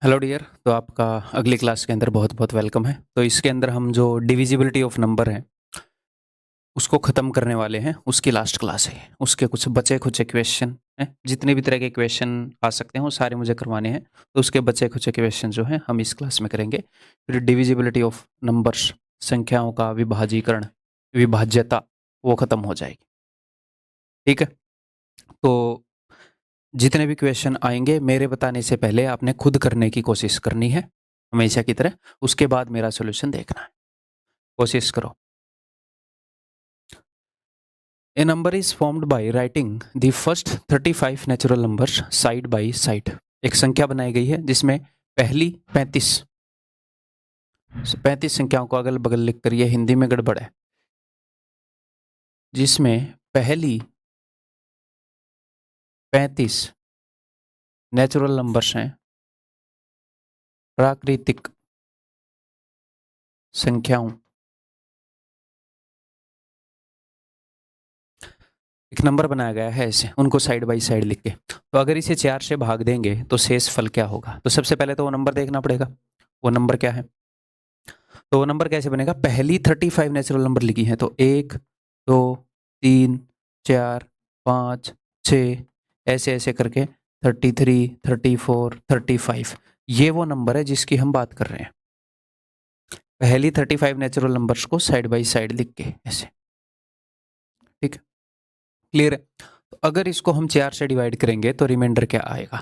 Hello dear. तो आपका अगली क्लास के अंदर बहुत बहुत वेलकम है। तो इसके अंदर हम जो डिविजिबिलिटी ऑफ नंबर है उसको ख़त्म करने वाले हैं। उसकी लास्ट क्लास है। उसके कुछ बचे खुचे क्वेश्चन हैं, जितने भी तरह के क्वेश्चन आ सकते हैं वो सारे मुझे करवाने हैं। तो उसके बचे खुचे क्वेश्चन जो हैं हम इस क्लास में करेंगे। फिर डिविजिबिलिटी ऑफ नंबर्स, संख्याओं का विभाजीकरण, विभाज्यता, वो ख़त्म हो जाएगी। ठीक है। तो जितने भी क्वेश्चन आएंगे मेरे बताने से पहले आपने खुद करने की कोशिश करनी है, हमेशा की तरह। उसके बाद मेरा सॉल्यूशन देखना है। कोशिश करो। A number is formed by writing the first 35 natural numbers side by side. एक संख्या बनाई गई है जिसमें पहली 35 संख्याओं को अगल बगल लिखकर, ये हिंदी में गड़बड़ है, जिसमें पहली 35 नेचुरल नंबर्स हैं, प्राकृतिक संख्याओं। एक नंबर बनाया गया है ऐसे, उनको साइड बाय साइड लिख के। तो अगर इसे 4 से भाग देंगे तो शेष फल क्या होगा? तो सबसे पहले तो वो नंबर देखना पड़ेगा, वो नंबर क्या है। तो वो नंबर कैसे बनेगा? पहली 35 नेचुरल नंबर लिखी हैं तो 1 2 3 4 5 6 ऐसे ऐसे करके 33 34 35, ये वो नंबर है जिसकी हम बात कर रहे हैं। पहली 35 नेचुरल नंबर्स को साइड बाय साइड लिख के ऐसे। ठीक है, क्लियर है। तो अगर इसको हम 4 से डिवाइड करेंगे तो रिमाइंडर क्या आएगा?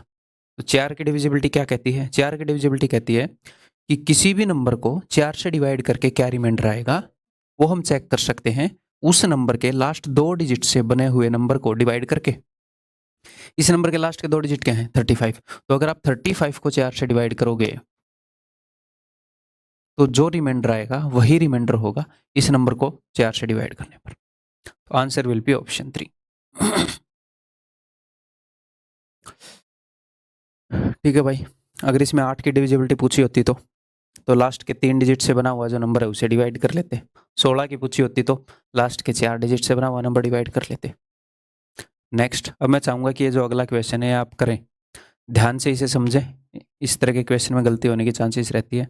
तो 4 की डिविजिबिलिटी क्या कहती है? 4 की डिविजिबिलिटी कहती है कि किसी भी नंबर को 4 से डिवाइड करके क्या रिमाइंडर आएगा वो हम चेक कर सकते हैं उस नंबर के लास्ट 2 डिजिट से बने हुए नंबर को डिवाइड करके। इस नंबर के लास्ट के 2 डिजिट क्या हैं? 35। तो अगर आप 35 को 4 से डिवाइड करोगे तो जो रिमाइंडर आएगा वही रिमाइंडर होगा इस नंबर को 4 से डिवाइड करने पर। तो आंसर विल बी ऑप्शन 3। ठीक है भाई। अगर इसमें 8 की डिविजिबिलिटी पूछी होती तो लास्ट के 3 डिजिट से बना हुआ जो नंबर है उसे डिवाइड कर लेते। 16 की पूछी होती तो लास्ट के 4 डिजिट से बना हुआ नंबर डिवाइड कर लेते। नेक्स्ट, अब मैं चाहूंगा कि ये जो अगला क्वेश्चन है आप करें, ध्यान से इसे समझें। इस तरह के क्वेश्चन में गलती होने की चांसेस रहती है।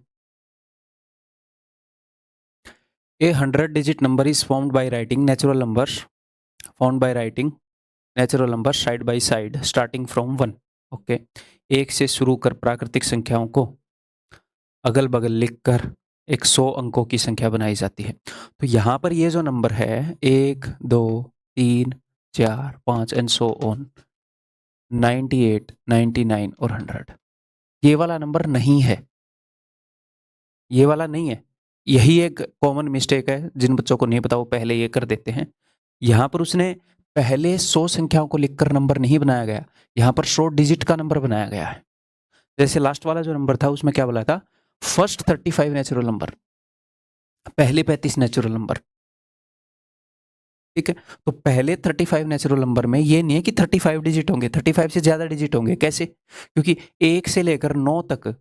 ए 100 digit number is formed by writing natural numbers, formed by writing natural number side by side starting from 1। Okay, 1 से शुरू कर प्राकृतिक संख्याओं को अगल बगल लिखकर एक 100 अंकों की संख्या बनाई जाती है। तो यहाँ पर ये जो नंबर है 1 2 3 4 5 एंड सो ऑन, 98 99 और 100, ये वाला नंबर नहीं है, ये वाला नहीं है। यही एक कॉमन मिस्टेक है, जिन बच्चों को नहीं पता वो पहले ये कर देते हैं। यहाँ पर उसने पहले 100 संख्याओं को लिखकर नंबर नहीं बनाया गया, यहाँ पर 100 डिजिट का नंबर बनाया गया है। जैसे लास्ट वाला जो नंबर था उसमें क्या बोला था? फर्स्ट 35 नेचुरल नंबर, पहले 35 नेचुरल नंबर। ठीक है, तो पहले 35 नेचुरल नंबर में ये नहीं है कि 35 डिजिट होंगे, 35 से ज्यादा डिजिट होंगे। कैसे? क्योंकि 1 से लेकर 9 तक,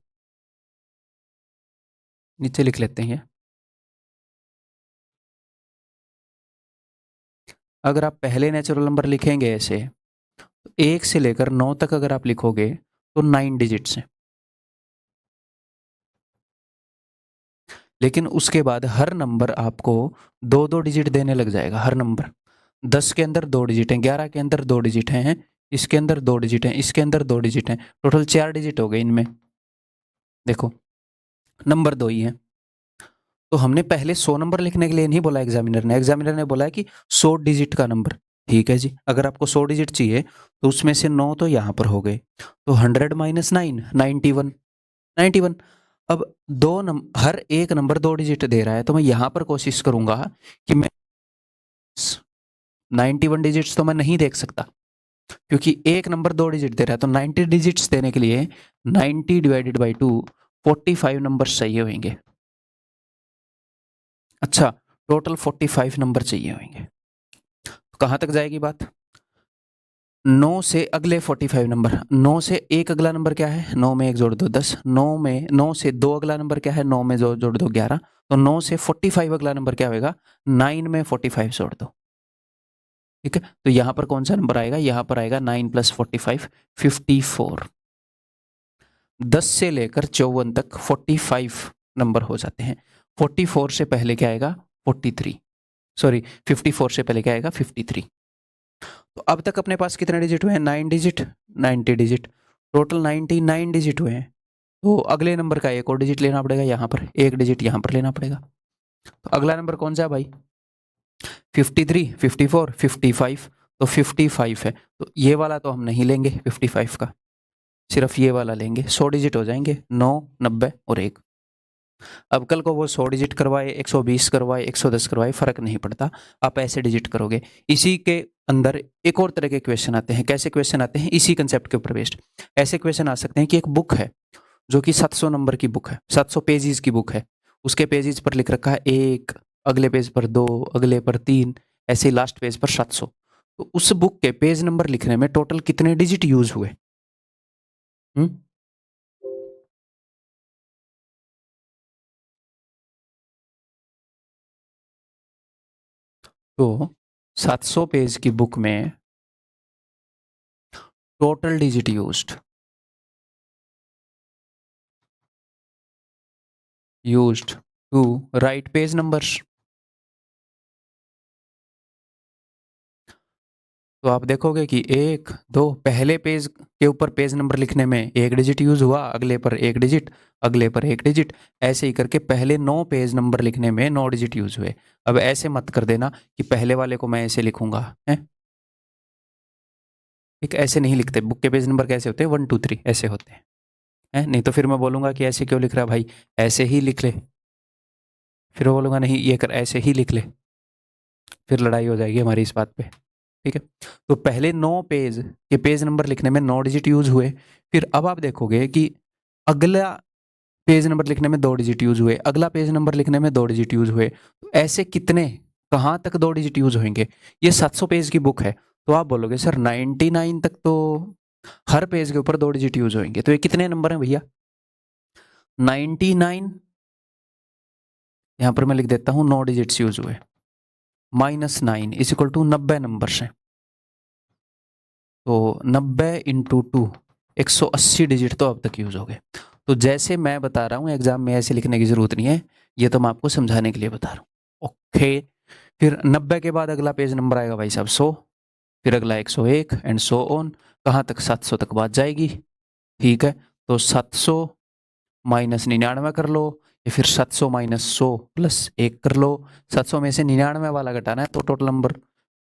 नीचे लिख लेते हैं, अगर आप पहले नेचुरल नंबर लिखेंगे ऐसे, तो 1 से लेकर 9 तक अगर आप लिखोगे तो 9 डिजिट्स हैं। लेकिन उसके बाद हर नंबर आपको 2-2 डिजिट देने लग जाएगा। हर नंबर 10 के अंदर 2 डिजिट हैं, 11 के अंदर 2 डिजिट हैं, इसके अंदर 2 डिजिट हैं, इसके अंदर 2 डिजिट हैं, टोटल 4 डिजिट हो गए इनमें। देखो, नंबर 2 ही है। तो हमने पहले 100 नंबर लिखने के लिए नहीं बोला एग्जामिनर ने बोला है कि 100 डिजिट का नंबर। ठीक है जी, अगर आपको 100 डिजिट चाहिए तो उसमें से 9 तो यहाँ पर हो गए, तो 100 माइनस 9 91 91। अब हर एक नंबर 2 डिजिट दे रहा है, तो मैं यहाँ पर कोशिश करूंगा कि मैं 91 डिजिट्स तो मैं नहीं देख सकता, क्योंकि एक नंबर 2 डिजिट दे रहा है। तो 90 डिजिट्स देने के लिए 90 डिवाइडेड बाई 2, 45 नंबर चाहिए होंगे। अच्छा, टोटल 45 नंबर चाहिए होंगे। तो कहाँ तक जाएगी बात? 9 से अगले 45 नंबर, 9 से एक अगला नंबर क्या है? 9 में 1 जोड़ दो 10, 9 से 2 अगला नंबर क्या है? 9 में जोड़ दो 11। तो 9 से 45 अगला नंबर क्या होगा? 9 में 45 जोड़ दो। ठीक है, तो यहां पर कौन सा नंबर आएगा? यहां पर आएगा 9 + 45, 54। 10 से लेकर 54 तक 45 नंबर हो जाते हैं। 44 से पहले क्या आएगा? 43, सॉरी 54 से पहले क्या आएगा? 53। तो अब तक अपने पास कितने डिजिट हुए हैं? 9 डिजिट, 90 डिजिट, टोटल 99 डिजिट हुए हैं। तो अगले नंबर का एक और डिजिट लेना पड़ेगा, यहाँ पर एक डिजिट यहाँ पर लेना पड़ेगा। तो अगला नंबर कौन सा है भाई? 53, 54, 55। तो 55 है, तो ये वाला तो हम नहीं लेंगे 55 का, सिर्फ ये वाला लेंगे। 100 डिजिट हो जाएंगे, 9, 90 और 1। अब कल को वो 100 डिजिट करवाए, 120 करवाए, 110 करवाए, फर्क नहीं पड़ता, आप ऐसे डिजिट करोगे। इसी के अंदर एक और तरह के क्वेश्चन आते हैं। कैसे क्वेश्चन आते हैं? इसी कंसेप्ट के ऊपर बेस्ड ऐसे क्वेश्चन आ सकते हैं कि एक बुक है जो कि 700 नंबर की बुक है, 700 पेजेस की बुक है। उसके पेजेस पर लिख रखा है 1, अगले पेज पर 2, अगले पर 3, ऐसे ही लास्ट पेज पर 700। तो उस बुक के पेज नंबर लिखने में टोटल कितने डिजिट यूज हुए? हुँ? तो 700 पेज की बुक में total digit used to write page numbers. तो आप देखोगे कि 1, 2 पहले पेज के ऊपर पेज नंबर लिखने में एक डिजिट यूज हुआ, अगले पर एक डिजिट, अगले पर एक डिजिट, ऐसे ही करके पहले 9 पेज नंबर लिखने में 9 डिजिट यूज हुए। अब ऐसे मत कर देना कि पहले वाले को मैं ऐसे लिखूंगा, है? एक ऐसे नहीं लिखते, बुक के पेज नंबर कैसे होते हैं? 1, 2, 3 ऐसे होते हैं, है? नहीं तो फिर मैं बोलूंगा कि ऐसे क्यों लिख रहा है भाई, ऐसे ही लिख ले। फिर वो बोलूंगा नहीं ये कर, ऐसे ही लिख ले, फिर लड़ाई हो जाएगी हमारी इस बात पे, ठीक है? तो पहले 9 पेज के पेज नंबर लिखने में 9 डिजिट यूज हुए। फिर अब आप देखोगे कि अगला पेज नंबर लिखने में 2 डिजिट यूज हुए, अगला पेज नंबर लिखने में 2 डिजिट यूज हुए। तो ऐसे कितने, कहाँ तक 2 डिजिट यूज होंगे? ये 700 पेज की बुक है, तो आप बोलोगे सर 99 तक तो हर पेज के ऊपर 2 डिजिट यूज होंगे, तो ये कितने नंबर हैं भैया? 99, यहाँ पर मैं लिख देता हूँ 9 डिजिट्स यूज हुए, -9 इज इक्वल टू 90 नंबर्स हैं। तो 90 इंटू 2, 180 डिजिट तो अब तक यूज हो गए। तो जैसे मैं बता रहा हूँ एग्जाम में ऐसे लिखने की जरूरत नहीं है, ये तो मैं आपको समझाने के लिए बता रहा हूँ। ओके, फिर 90 के बाद अगला पेज नंबर आएगा भाई साहब 100, फिर अगला 101 एंड सो ऑन, कहाँ तक? 700 तक बात जाएगी, ठीक है? तो 700 माइनस 99 कर लो, या फिर 700 माइनस 100 प्लस 1 कर लो। 700 में से 99 वाला घटाना है तो टोटल नंबर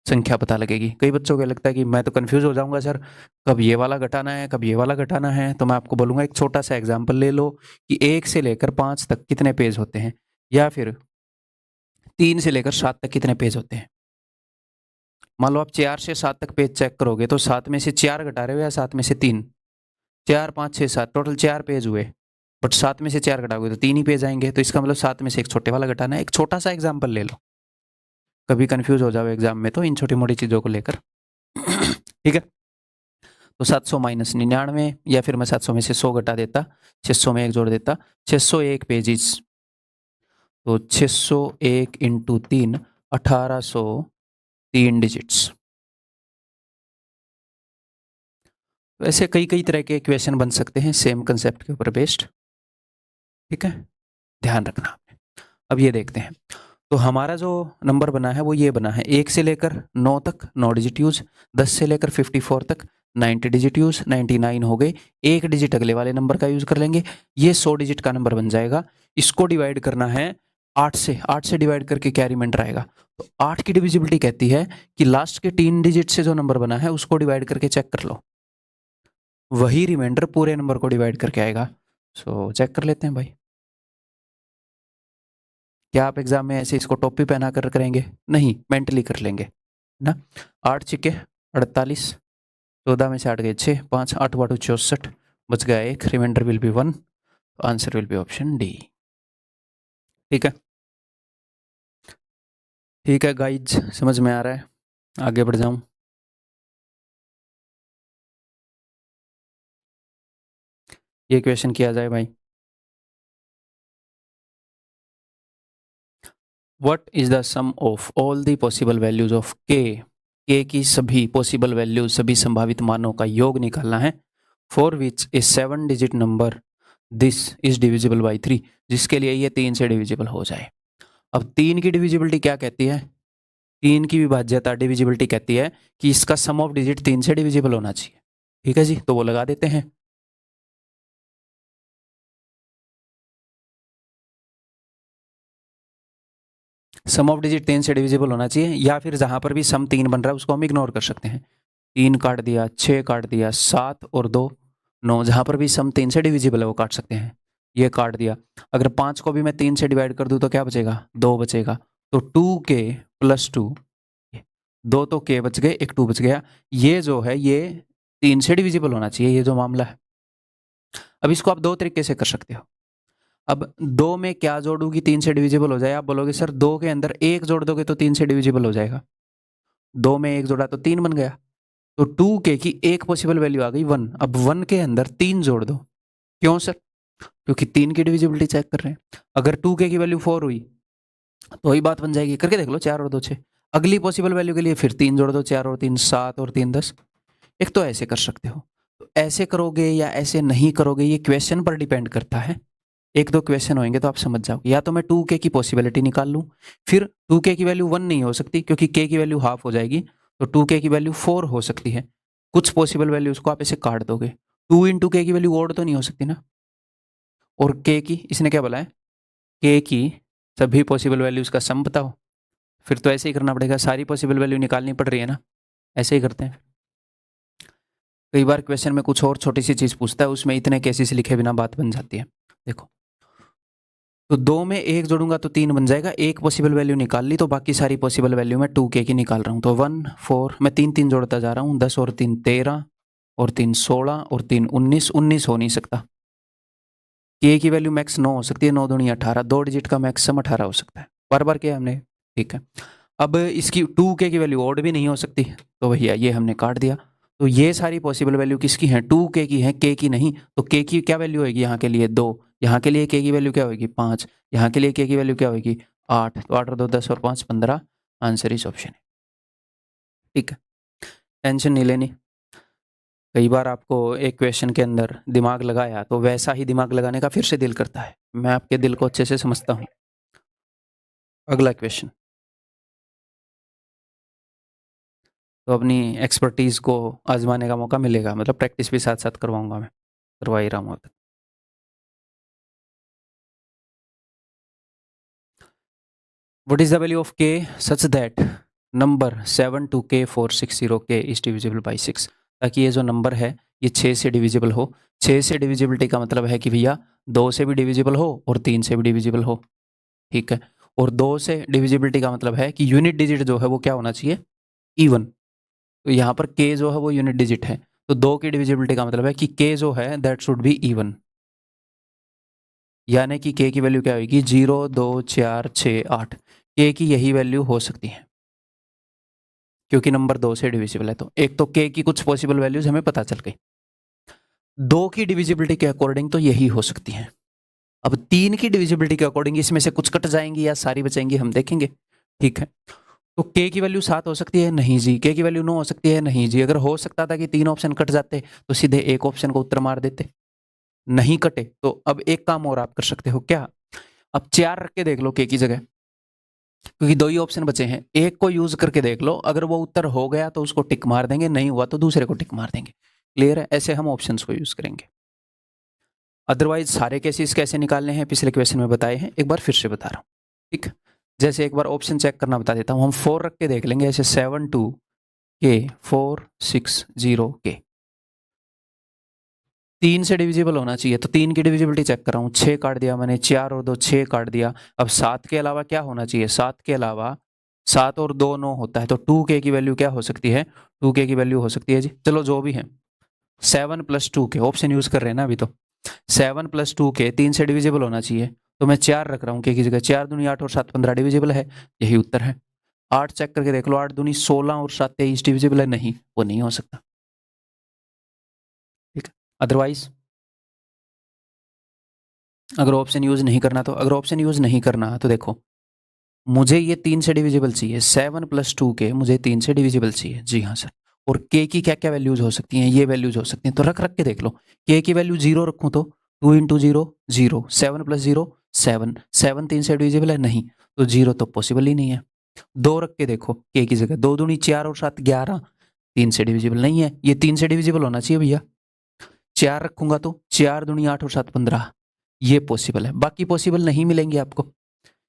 संख्या पता लगेगी। कई बच्चों को लगता है कि मैं तो कंफ्यूज हो जाऊंगा सर, कब ये वाला घटाना है, कब ये वाला घटाना है। तो मैं आपको बोलूंगा एक छोटा सा एग्जांपल ले लो कि 1 से लेकर 5 तक कितने पेज होते हैं, या फिर 3 से लेकर 7 तक कितने पेज होते हैं। मान लो आप 4 से 7 तक पेज चेक करोगे तो 7 में से 4 घटा रहे हो या 7 में से 3? 4, 5, 6, 7 टोटल 4 पेज हुए, बट 7 में से 4 घटाओगे तो 3 ही पेज आएंगे। तो इसका मतलब 7 में से एक छोटे वाला घटाना है। एक छोटा सा एग्जाम्पल ले लो, कभी कंफ्यूज हो जाओ एग्जाम में तो इन छोटी मोटी चीज़ों को लेकर। ठीक है? तो 700 माइनस 99, या फिर मैं 700 में से 100 घटा देता, 600 में एक जोड़ देता, 601 पेजेस। तो 601 इंटू 3, 1803 डिजिट्स। तो ऐसे कई कई तरह के क्वेश्चन बन सकते हैं सेम कंसेप्ट के ऊपर बेस्ड, ठीक है? ध्यान रखना आपने। अब ये देखते हैं, तो हमारा जो नंबर बना है वो ये बना है 1 से लेकर 9 तक 9 डिजिट यूज, 10 से लेकर 54 तक 90 डिजिट यूज, 99 हो गए। एक डिजिट अगले वाले नंबर का यूज कर लेंगे, ये 100 डिजिट का नंबर बन जाएगा। इसको डिवाइड करना है 8 से, 8 से डिवाइड करके क्या रिमाइंडर आएगा? तो 8 की डिविजिबिलिटी कहती है कि लास्ट के 3 डिजिट से जो नंबर बना है उसको डिवाइड करके चेक कर लो, वही रिमाइंडर पूरे नंबर को डिवाइड करके आएगा। सो चेक कर लेते हैं भाई। क्या आप एग्जाम में ऐसे इसको टोपी पहना कर करेंगे? नहीं, मेंटली कर लेंगे ना। 8 छिके 48, 14 में से 8 गए 6, 5, 8 बाटू 64, बच गया 1, reminder will be 1, answer will be option D. ठीक है? ठीक है गाइज, समझ में आ रहा है? आगे बढ़ जाऊं? ये क्वेश्चन किया जाए भाई। What is the sum of all the possible values of K? K की सभी पॉसिबल वैल्यूज, सभी संभावित मानों का योग निकालना है for which A 7 digit number this is divisible by 3, जिसके लिए ये 3 से डिविजिबल हो जाए। अब 3 की डिविजिबिलिटी क्या कहती है? 3 की विभाज्यता डिविजिबिलिटी कहती है कि इसका सम ऑफ डिजिट 3 से डिविजिबल होना चाहिए। ठीक है जी, तो वो लगा देते हैं। सम ऑफ डिजिट 3 से डिविजिबल होना चाहिए, या फिर जहां पर भी सम 3 बन रहा है उसको हम इग्नोर कर सकते हैं। 3 काट दिया, 6 काट दिया, 7 और 2 9, जहां पर भी सम 3 से डिविजिबल है वो काट सकते हैं। ये काट दिया। अगर 5 को भी मैं 3 से डिवाइड कर दूं तो क्या बचेगा? 2 बचेगा। तो 2k प्लस 2, 2 तो k बच गए, एक 2 बच गया। ये जो है ये 3 से डिविजिबल होना चाहिए, ये जो मामला है। अब इसको आप दो तरीके से कर सकते हो। अब 2 में क्या जोड़ू कि 3 से डिविजिबल हो जाए? आप बोलोगे सर 2 के अंदर 1 जोड़ दोगे तो 3 से डिविजिबल हो जाएगा। 2 में 1 जोड़ा तो 3 बन गया। तो 2k की एक पॉसिबल वैल्यू आ गई 1। अब 1 के अंदर 3 जोड़ दो। क्यों सर? क्योंकि 3 की डिविजिबिलिटी चेक कर रहे हैं। अगर 2k की वैल्यू 4 हुई तो वही बात बन जाएगी। करके देख लो, 4 और 2 6। अगली पॉसिबल वैल्यू के लिए फिर 3 जोड़ दो, 4 और 3 7 और 3 10। एक तो ऐसे कर सकते हो। तो ऐसे करोगे या ऐसे नहीं करोगे ये क्वेश्चन पर डिपेंड करता है। एक दो क्वेश्चन होंगे तो आप समझ जाओगे। या तो मैं 2k की पॉसिबिलिटी निकाल लूँ, फिर 2k की वैल्यू 1 नहीं हो सकती क्योंकि k की वैल्यू हाफ हो जाएगी, तो 2k की वैल्यू 4 हो सकती है। कुछ पॉसिबल वैल्यूज को आप ऐसे काट दोगे। 2 इंटू k की वैल्यू ओड तो नहीं हो सकती ना। और k की, इसने क्या बोला है? k की सभी पॉसिबल वैल्यूज का सम बताओ। फिर तो ऐसे ही करना पड़ेगा, सारी पॉसिबल वैल्यू निकालनी पड़ रही है ना। ऐसे ही करते हैं। कई बार क्वेश्चन में कुछ और छोटी सी चीज पूछता है, उसमें इतने केसेस लिखे बिना बात बन जाती है। देखो, तो 2 में 1 जोड़ूंगा तो 3 बन जाएगा। एक पॉसिबल वैल्यू निकाल ली तो बाकी सारी पॉसिबल वैल्यू मैं 2k की निकाल रहा हूँ। तो 1 4, मैं 3 3 जोड़ता जा रहा हूँ। 10 और 3 13 और 3 16 और 3 19। 19 हो नहीं सकता। k की वैल्यू मैक्स 9 हो सकती है। 9 दूनी 18, 2 डिजिट का मैक्सिमम 18 हो सकता है। बार बार किया हमने, ठीक है। अब इसकी 2k की वैल्यू ऑड भी नहीं हो सकती, तो भैया ये हमने काट दिया। तो ये सारी पॉसिबल वैल्यू किसकी हैं? 2k की हैं, k की नहीं। तो k की क्या वैल्यू होगी यहाँ के लिए? 2। यहाँ के लिए k की वैल्यू क्या होगी? 5। यहाँ के लिए k की वैल्यू क्या होगी? 8। तो 8 और 2 10 और 5 15। आंसर इस ऑप्शन है। ठीक है, टेंशन नहीं लेनी। कई बार आपको एक क्वेश्चन के अंदर दिमाग लगाया तो वैसा ही दिमाग लगाने का फिर से दिल करता है। मैं आपके दिल को अच्छे से समझता हूँ। अगला क्वेश्चन, तो अपनी एक्सपर्टीज को आजमाने का मौका मिलेगा, मतलब प्रैक्टिस भी साथ साथ करवाऊंगा, मैं करवा ही रहा हूँ अब तक। What is the value of k such that number 7 to k 460k is divisible by 6? ताकि ये जो नंबर है ये 6 से डिविजिबल हो। 6 से डिविजिबिलिटी का मतलब है कि भैया 2 से भी डिविजिबल हो और 3 से भी डिविजिबल हो। ठीक है, और 2 से डिविजिबिलिटी का मतलब है कि यूनिट डिजिट जो है वो क्या होना चाहिए? इवन। तो यहाँ पर k जो है वो यूनिट डिजिट है, तो 2 की डिविजिबिलिटी का मतलब है कि k जो है दैट शुड बी इवन। यानी कि k की वैल्यू क्या होगी? 0 2 4 6 8। k की यही वैल्यू हो सकती है क्योंकि नंबर 2 से डिविजिबल है। तो एक तो k की कुछ पॉसिबल वैल्यूज हमें पता चल गई। 2 की डिविजिबिलिटी के अकॉर्डिंग तो यही हो सकती है। अब 3 की डिविजिबिलिटी के अकॉर्डिंग इसमें से कुछ कट जाएंगी या सारी बचेंगी, हम देखेंगे। ठीक है, तो k की वैल्यू 7 हो सकती है? नहीं जी। k की वैल्यू 9 हो सकती है? नहीं जी। अगर हो सकता था कि 3 ऑप्शन कट जाते तो सीधे एक ऑप्शन को उत्तर मार देते। नहीं कटे तो अब एक काम और आप कर सकते हो। क्या? अब 4 रख के देख लो k की जगह, क्योंकि 2 ही ऑप्शन बचे हैं। एक को यूज करके देख लो, अगर वो उत्तर हो गया तो उसको टिक मार देंगे, नहीं हुआ तो दूसरे को टिक मार देंगे। क्लियर है? ऐसे हम ऑप्शंस को यूज करेंगे। अदरवाइज सारे केसेस कैसे निकालने हैं पिछले क्वेश्चन में बताए हैं, एक बार फिर से बता रहा हूँ। ठीक, जैसे एक बार ऑप्शन चेक करना बता देता हूँ। हम 4 रख के देख लेंगे, ऐसे 7 2 k 4 6 0 k। 3 से डिविजिबल होना चाहिए, तो 3 की डिविजिबिलिटी चेक कर रहा हूँ। 6 काट दिया मैंने, 4 और 2 6 काट दिया। अब 7 के अलावा क्या होना चाहिए? 7 के अलावा 7 और 2 9 होता है, तो 2k की वैल्यू क्या हो सकती है? 2k की वैल्यू हो सकती है जी, चलो जो भी है 7 प्लस 2k, ऑप्शन यूज कर रहे हैं ना अभी। तो 7 प्लस 2k 3 से डिविजिबल होना चाहिए, तो मैं 4 रख रहा हूँ k की जगह। 4 दूनी 8 और 7 15 डिविजिबल है, यही उत्तर है। 8 चेक करके देख लो, 8 दूनी 16 और 7 23 डिविजिबल है? नहीं, वो नहीं हो सकता। ठीक है, अदरवाइज अगर ऑप्शन यूज नहीं करना तो, अगर ऑप्शन यूज नहीं करना तो देखो, मुझे ये 3 से डिविजिबल चाहिए। 7 प्लस 2k मुझे 3 से डिविजिबल चाहिए। जी हाँ सर, और k की क्या क्या वैल्यूज हो सकती हैं, ये वैल्यूज हो सकती हैं, तो रख रख के देख लो। k की वैल्यू 0 रखूं तो 2 इंटू 0 0, 7 प्लस 0 7, 7 3 से डिविजिबल है नहीं, तो 0 तो पॉसिबल ही नहीं है। 2 रख के देखो k की जगह, 2 दूनी 4 और 7 11, 3 से डिविजिबल नहीं है, ये 3 से डिविजिबल होना चाहिए भैया। 4 रखूंगा तो 4 दूनी 8 और 7 15, ये पॉसिबल है, बाकी पॉसिबल नहीं मिलेंगे आपको।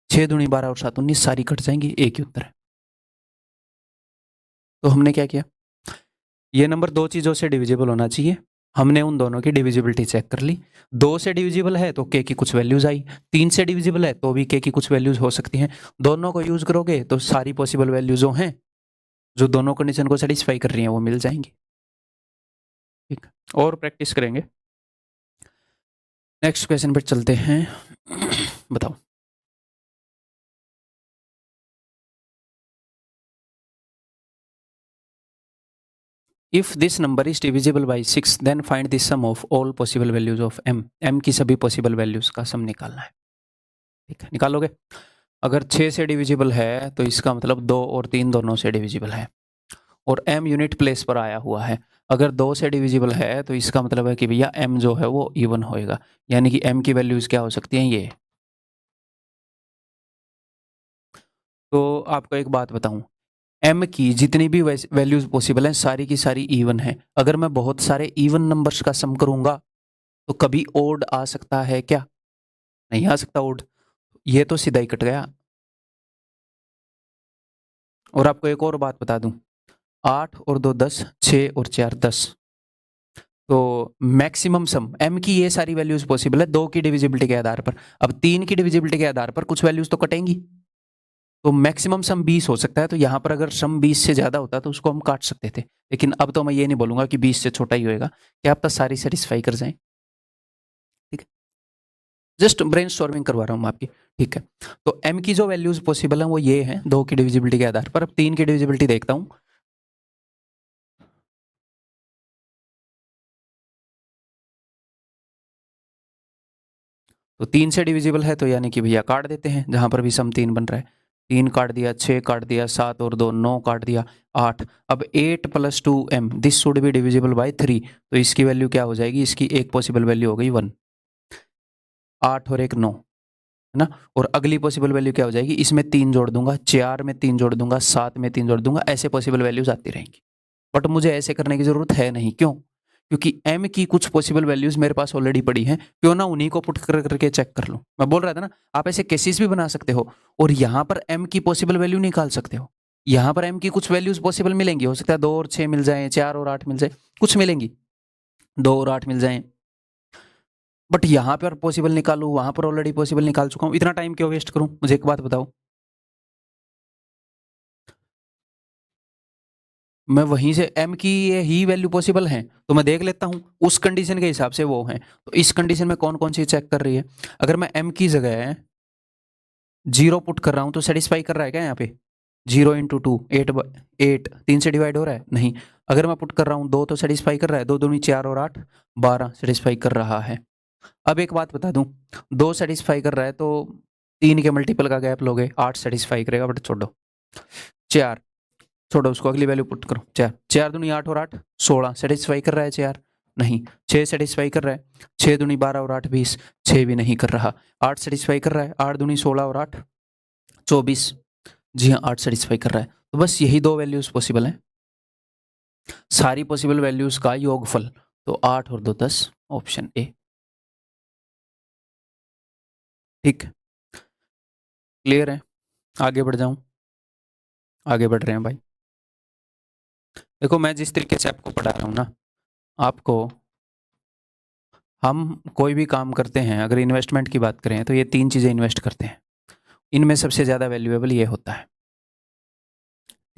6 दूनी 12 और 7 19, सारी कट जाएंगी, एक ही उत्तर है। तो हमने क्या किया, ये नंबर दो चीजों से डिविजिबल होना चाहिए, हमने उन दोनों की डिविजिबिलिटी चेक कर ली। 2 से डिविजिबल है तो k की कुछ वैल्यूज आई, 3 से डिविजिबल है तो भी k की कुछ वैल्यूज हो सकती हैं। दोनों को यूज करोगे तो सारी पॉसिबल वैल्यूज जो हैं, जो दोनों कंडीशन को सेटिस्फाई कर रही हैं, वो मिल जाएंगी। ठीक, और प्रैक्टिस करेंगे। नेक्स्ट क्वेश्चन पर चलते हैं। बताओ, if this number is divisible by 6 then find the sum of all possible values of m, m की सभी पॉसिबल वैल्यूज का सम निकालना है। ठीक है, निकालोगे। अगर 6 से डिविजिबल है तो इसका मतलब 2 और 3 दोनों से डिविजिबल है, और m यूनिट प्लेस पर आया हुआ है। अगर 2 से डिविजिबल है तो इसका मतलब है कि भैया m जो है वो इवन होएगा, यानी कि m की वैल्यूज क्या हो सकती हैं, ये। तो आपको एक बात बताऊं, m की जितनी भी वैल्यूज पॉसिबल हैं सारी की सारी इवन है। अगर मैं बहुत सारे इवन नंबर्स का सम करूंगा तो कभी ओड आ सकता है क्या, नहीं आ सकता ओड, ये तो सीधा ही कट गया। और आपको एक और बात बता दूं, 8 और 2 10, 6 और 4 10, तो मैक्सिमम सम m की ये सारी वैल्यूज पॉसिबल है 2 की डिविजिबिलिटी के आधार पर। अब 3 की डिविजिबिलिटी के आधार पर कुछ वैल्यूज तो कटेंगी, तो मैक्सिमम सम 20 हो सकता है। तो यहां पर अगर सम 20 से ज्यादा होता तो उसको हम काट सकते थे, लेकिन अब तो मैं ये नहीं बोलूंगा कि 20 से छोटा ही होएगा, क्या आप तो सारी सेटिस्फाई कर जाएं। ठीक है, जस्ट ब्रेनस्टॉर्मिंग करवा रहा हूं मैं आपकी। ठीक है, तो m की जो वैल्यूज पॉसिबल है वो ये है 2 की डिविजिबिलिटी के आधार पर। अब 3 की डिविजिबिलिटी देखता हूं, तो 3 से डिविजिबल है तो यानी कि भैया काट देते हैं, जहां पर भी सम 3 बन रहा है। 3 काट दिया, 6 काट दिया, 7 और 2 9 काट दिया, 8। अब 8 plus 2m this should be divisible by 3, तो इसकी वैल्यू क्या हो जाएगी, इसकी एक पॉसिबल वैल्यू हो गई 1। 8 और 1 9, है ना। और अगली पॉसिबल वैल्यू क्या हो जाएगी, इसमें 3 जोड़ दूंगा, 4 में 3 जोड़ दूंगा, 7 में 3 जोड़ दूंगा, ऐसे पॉसिबल वैल्यूज आती रहेंगी। बट मुझे ऐसे करने की जरूरत है नहीं, क्यों, क्योंकि m की कुछ पॉसिबल वैल्यूज मेरे पास ऑलरेडी पड़ी हैं, क्यों ना उन्हीं को पुट कर करके चेक कर लूं। मैं बोल रहा था ना, आप ऐसे केसेस भी बना सकते हो और यहां पर m की पॉसिबल वैल्यू निकाल सकते हो। यहां पर m की कुछ वैल्यूज पॉसिबल मिलेंगी, हो सकता है 2 और 6 मिल जाए, 4 और 8 मिल जाए, कुछ मिलेंगी, 2 और 8 मिल जाए। बट यहां पर पॉसिबल निकालू, वहां पर ऑलरेडी पॉसिबल निकाल चुका हूं, इतना टाइम क्यों वेस्ट करूं, मुझे एक बात बताओ। मैं वहीं से m की ये ही वैल्यू पॉसिबल है तो मैं देख लेता हूं, उस कंडीशन के हिसाब से वो है। तो इस कंडीशन में कौन कौन सी चेक कर रही है, अगर मैं m की जगह 0 पुट कर रहा हूं तो सेटिस्फाई कर रहा है क्या यहाँ पे, 0 इंटू 2 8, 8 3 से डिवाइड हो रहा है नहीं। अगर मैं पुट कर रहा हूँ 2 तो सेटिस्फाई कर रहा है, 2 दूनी 4 और 8 12 सेटिस्फाई कर रहा है। अब एक बात बता दूं, 2 सेटिस्फाई कर रहा है तो 3 के मल्टीपल का गैप लोगे, 8 सेटिस्फाई करेगा, बट छोड़ो, 4 छोड़ो उसको, अगली वैल्यू पुट करो, 4 4 दूनी 8 और 8 16 सेटिस्फाई कर रहा है 4 नहीं। 6 सेटिस्फाई कर रहा है, 6 दूनी 12 और 8 20, 6 भी नहीं कर रहा। 8 सेटिस्फाई कर रहा है, 8 दूनी 16 और 8 24, जी हाँ 8 सेटिस्फाई कर रहा है। तो बस यही दो वैल्यूज पॉसिबल हैं, सारी पॉसिबल वैल्यूज का योगफल, तो 8 और 2 10, ऑप्शन ए। ठीक, क्लियर है, आगे बढ़ जाऊं, आगे बढ़ रहे हैं भाई। देखो मैं जिस तरीके से आपको पढ़ा रहा हूं ना, आपको, हम कोई भी काम करते हैं, अगर इन्वेस्टमेंट की बात करें तो ये 3 चीज़ें इन्वेस्ट करते हैं, इनमें सबसे ज़्यादा वैल्यूएबल ये होता है।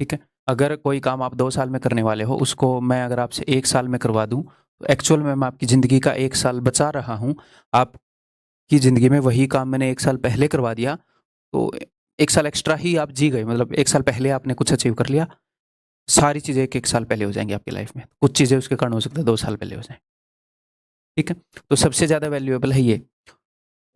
ठीक है, अगर कोई काम आप 2 साल में करने वाले हो, उसको मैं अगर आपसे 1 साल में करवा दूं तो एक्चुअल में मैं आपकी ज़िंदगी का 1 साल बचा रहा हूं। आपकी ज़िंदगी में वही काम मैंने 1 साल पहले करवा दिया तो 1 साल एक्स्ट्रा ही आप जी गए, मतलब 1 साल पहले आपने कुछ अचीव कर लिया, सारी चीज़ें 1 साल पहले हो जाएंगी आपकी लाइफ में, कुछ चीज़ें उसके कारण हो सकता है 2 साल पहले हो जाए। ठीक है, तो सबसे ज़्यादा वैल्यूएबल है ये।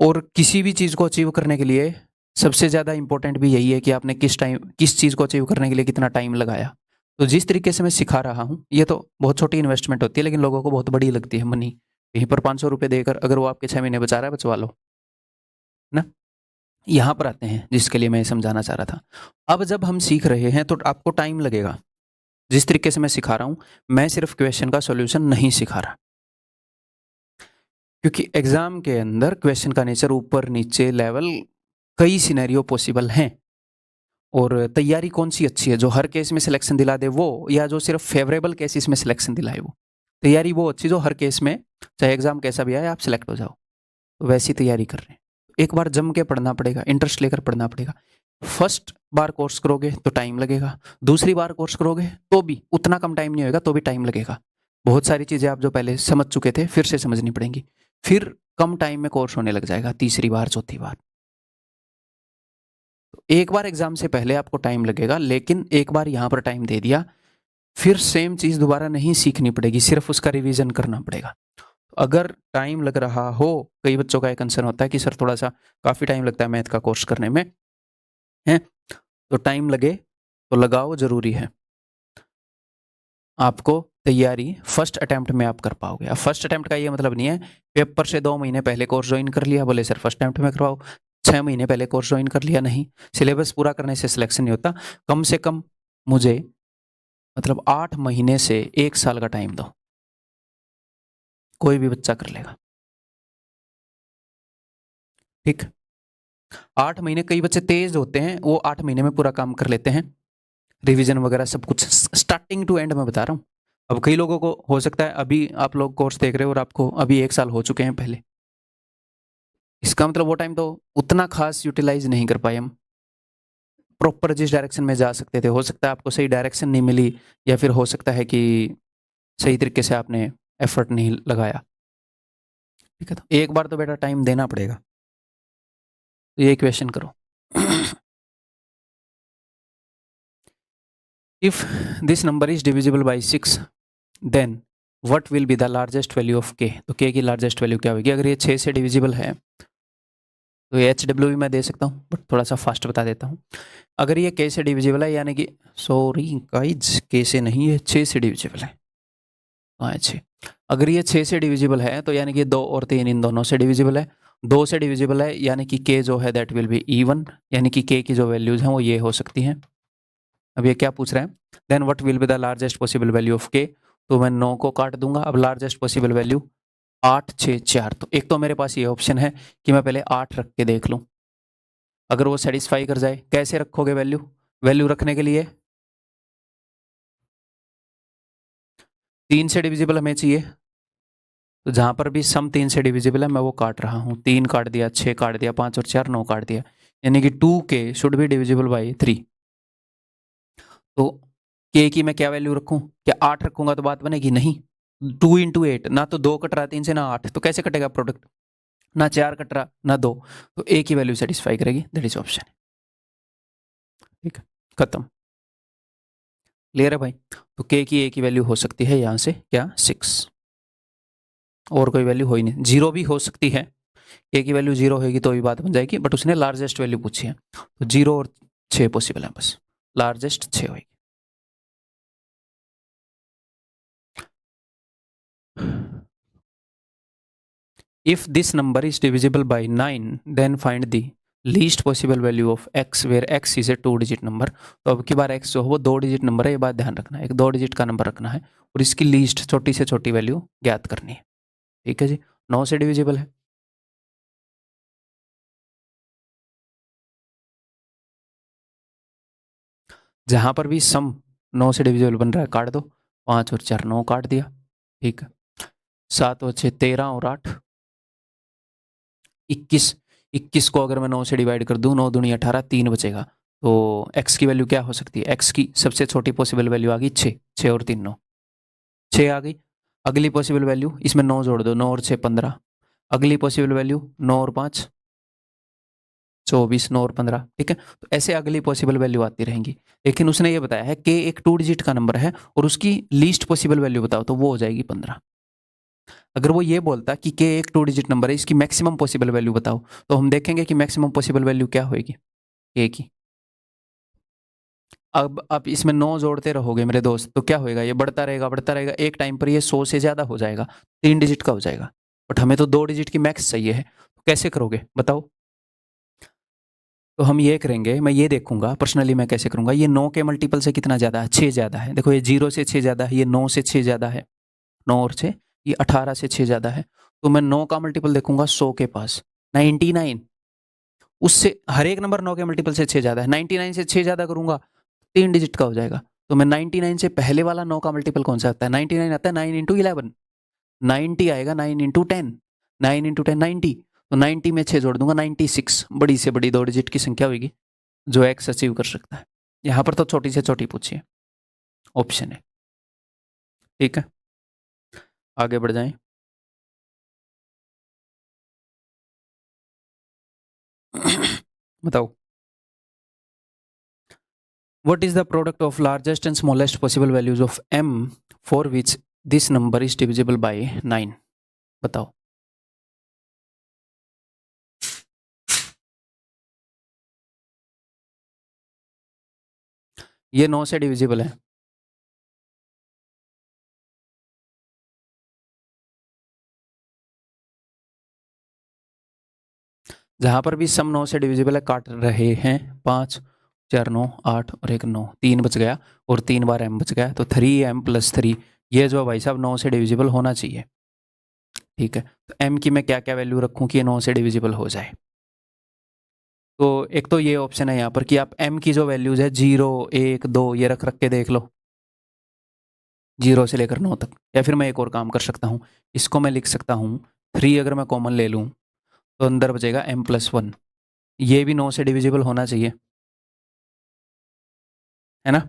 और किसी भी चीज़ को अचीव करने के लिए सबसे ज़्यादा इंपॉर्टेंट भी यही है कि आपने किस चीज़ को अचीव करने के लिए कितना टाइम लगाया। तो जिस तरीके से मैं सिखा रहा हूँ, ये तो बहुत छोटी इन्वेस्टमेंट होती है, लेकिन लोगों को बहुत बड़ी लगती है मनी। यहीं पर 500 रुपये देकर अगर वो आपके 6 महीने बचा रहा है, बचवा लो ना। यहाँ पर आते हैं जिसके लिए मैं समझाना चाह रहा था। अब जब हम सीख रहे हैं तो आपको टाइम लगेगा। जिस तरीके से मैं सिखा रहा हूँ, मैं सिर्फ क्वेश्चन का सॉल्यूशन नहीं सिखा रहा, क्योंकि एग्जाम के अंदर क्वेश्चन का नेचर ऊपर नीचे लेवल कई सिनेरियो पॉसिबल हैं। और तैयारी कौन सी अच्छी है, जो हर केस में सिलेक्शन दिला दे वो, या जो सिर्फ फेवरेबल केसेस में सिलेक्शन दिलाए वो। तैयारी वो अच्छी जो हर केस में, चाहे एग्जाम कैसा भी आए, आप सिलेक्ट हो जाओ। तो वैसी तैयारी कर रहे हैं। एक बार जम के पढ़ना पड़ेगा, इंटरेस्ट लेकर पढ़ना पड़ेगा। फर्स्ट बार कोर्स करोगे तो टाइम लगेगा, दूसरी बार कोर्स करोगे तो भी उतना कम टाइम नहीं होगा, तो भी टाइम लगेगा। बहुत सारी चीज़ें आप जो पहले समझ चुके थे फिर से समझनी पड़ेंगी, फिर कम टाइम में कोर्स होने लग जाएगा तीसरी बार चौथी बार। तो एक बार एग्जाम से पहले आपको टाइम लगेगा, लेकिन एक बार यहाँ पर टाइम दे दिया, फिर सेम चीज़ दोबारा नहीं सीखनी पड़ेगी, सिर्फ उसका रिवीजन करना पड़ेगा। अगर टाइम लग रहा हो, कई बच्चों का एक कंसर्न होता है कि सर थोड़ा सा काफ़ी टाइम लगता है मैथ का कोर्स करने में, है तो टाइम लगे तो लगाओ, ज़रूरी है। आपको तैयारी फर्स्ट अटेम्प्ट में आप कर पाओगे। अब फर्स्ट अटेम्प्ट का ये मतलब नहीं है पेपर से 2 महीने पहले कोर्स ज्वाइन कर लिया, बोले सर फर्स्ट अटेम्प्ट में करवाओ, 6 महीने पहले कोर्स ज्वाइन कर लिया। नहीं, सिलेबस पूरा करने से सिलेक्शन नहीं होता। कम से कम मुझे मतलब 8 महीने से 1 साल का टाइम दो, कोई भी बच्चा कर लेगा। ठीक, 8 महीने, कई बच्चे तेज होते हैं वो 8 महीने में पूरा काम कर लेते हैं, रिवीजन वगैरह सब कुछ स्टार्टिंग टू एंड में बता रहा हूँ। अब कई लोगों को हो सकता है अभी आप लोग कोर्स देख रहे हो और आपको अभी 1 साल हो चुके हैं पहले, इसका मतलब वो टाइम तो उतना खास यूटिलाइज नहीं कर पाए हम। प्रॉपर जिस डायरेक्शन में जा सकते थे, हो सकता है आपको सही डायरेक्शन नहीं मिली, या फिर हो सकता है कि सही तरीके से आपने एफर्ट नहीं लगाया। ठीक है, तो एक बार तो बेटा टाइम देना पड़ेगा। तो ये क्वेश्चन करो। If this number is divisible by 6, then what will be the largest value of K. तो के की लार्जेस्ट वैल्यू क्या होगी? अगर ये 6 से डिविजिबल है तो ये HW भी मैं दे सकता हूँ, बट थोड़ा सा फास्ट बता देता हूँ। अगर ये के से डिविजिबल है, यानी कि सॉरी गाइज, के से नहीं, ये 6 से डिविजिबल है। हाँ 6, अगर ये 6 से डिविजिबल है तो यानी कि 2 और 3 इन दोनों से डिविजिबल है। 2 से डिविजिबल है यानी कि के जो है दैट विल बी इवन, यानी कि के की जो वैल्यूज हैं वो ये हो सकती हैं। अब ये क्या पूछ रहे हैं? Then what will be the largest possible value of K. तो मैं 9 को काट दूंगा। अब लार्जेस्ट पॉसिबल वैल्यू 8 6 4, तो एक तो मेरे पास ये ऑप्शन है कि मैं पहले 8 रख के देख लूं, अगर वो सेटिस्फाई कर जाए। कैसे रखोगे वैल्यू? वैल्यू रखने के लिए 3 से डिविजिबल हमें चाहिए, तो जहां पर भी सम 3 से डिविजिबल है मैं वो काट रहा हूँ। 3 काट दिया, 6 काट दिया, 5 और 4 9 काट दिया, यानी कि 2k should be divisible by 3। तो k की मैं क्या वैल्यू रखूं? क्या 8 रखूंगा तो बात बनेगी? नहीं, 2 इंटू 8, ना तो 2 कट रहा 3 से, ना 8, तो कैसे कटेगा प्रोडक्ट? ना 4 कट रहा ना 2, तो a की वैल्यू सेटिस्फाई करेगी, दैट इज ऑप्शन। ठीक है, खत्म। क्लियर है भाई? तो k की a की वैल्यू हो सकती है यहाँ से क्या? 6, और कोई वैल्यू हो ही नहीं। 0 भी हो सकती है, a की वैल्यू 0 होगी तो भी बात बन जाएगी, बट उसने लार्जेस्ट वैल्यू पूछी है, तो 0 और 6 पॉसिबल है, बस लार्जेस्ट 6 होगी। If this number is divisible by 9, then find the least possible value of x, where x is a 2 digit number। तो अब की बार x जो है वो 2 डिजिट नंबर है, ये बात ध्यान रखना है, एक 2 डिजिट का नंबर रखना है और इसकी लीस्ट छोटी से छोटी वैल्यू ज्ञात करनी है। ठीक है जी, 9 से डिविजिबल है। जहां पर भी सम 9 से डिविजिबल बन रहा है काट दो, 5 और 4 9 काट दिया। ठीक है, 7 और 6 13 और 8 21। 21 को अगर मैं 9 से डिवाइड कर दूं, 9 दूनी 18, 3 बचेगा। तो x की वैल्यू क्या हो सकती है? x की सबसे छोटी पॉसिबल वैल्यू आ गई 6, 6 और 3 9, 6 आ गई। अगली पॉसिबल वैल्यू, इसमें 9 जोड़ दो, 9 और 6 15। अगली पॉसिबल वैल्यू 9 और 5 24, 9 और 15। ठीक है, तो ऐसे अगली पॉसिबल वैल्यू आती रहेंगी। लेकिन उसने ये बताया है कि एक 2 डिजिट का नंबर है और उसकी लीस्ट पॉसिबल वैल्यू बताओ, तो वो हो जाएगी 15। अगर वो ये बोलता कि के एक 2 डिजिट नंबर है, इसकी मैक्सिमम पॉसिबल वैल्यू बताओ, तो हम देखेंगे कि मैक्सिमम पॉसिबल वैल्यू क्या होगी के की। अब आप इसमें 9 जोड़ते रहोगे मेरे दोस्त, तो क्या होएगा, ये बढ़ता रहेगा, एक टाइम पर ये 100 से ज़्यादा हो जाएगा, 3 डिजिट का हो जाएगा। बट हमें तो 2 डिजिट की मैक्स चाहिए है, कैसे करोगे बताओ? तो हम ये करेंगे, मैं ये देखूंगा पर्सनली मैं कैसे करूंगा, ये 9 के मल्टीपल से कितना ज़्यादा है, 6 ज़्यादा है। देखो ये 0 से 6 ज़्यादा है, ये 9 से 6 ज़्यादा है, 9 और 6 ये 18 से 6 ज़्यादा है। तो मैं 9 का मल्टीपल देखूंगा 100 के पास, 99, उससे हर एक नंबर 9 के मल्टीपल से 6 ज़्यादा है, 99 से 6 ज़्यादा करूंगा 3 डिजिट का हो जाएगा। तो मैं 99 से पहले वाला 9 का मल्टीपल कौन सा आता है, 99 आता है 9 इंटू 11, 90 आएगा 9 इंटू 10, 9 इंटू 10 90, तो 90 में 6 जोड़ दूंगा 96, बड़ी से बड़ी 2 डिजिट की संख्या होगी जो एक्स अचीव कर सकता है। यहाँ पर तो छोटी से छोटी पूछिए, ऑप्शन है। ठीक है, आगे बढ़ जाएं। बताओ, what is the product of largest and smallest possible values of m for which this number is divisible by 9? बताओ। ये 9 से डिविजिबल है। जहां पर भी सम 9 से डिविजिबल है काट रहे हैं, 5 4 9 8 और एक 9, 3 बच गया और 3 बार m बच गया, तो 3m + 3, ये जो भाई साहब 9 से डिविजिबल होना चाहिए। ठीक है, तो m की मैं क्या क्या वैल्यू रखूं कि ये 9 से डिविजिबल हो जाए? तो एक तो ये ऑप्शन है यहाँ पर कि आप m की जो वैल्यूज है 0 1 2 ये रख रख के देख लो, 0 से लेकर 9 तक। या फिर मैं एक और काम कर सकता हूँ, इसको मैं लिख सकता हूँ 3 अगर मैं कॉमन ले लूँ तो अंदर बचेगा m + 1, ये भी 9 से डिविजिबल होना चाहिए, है ना?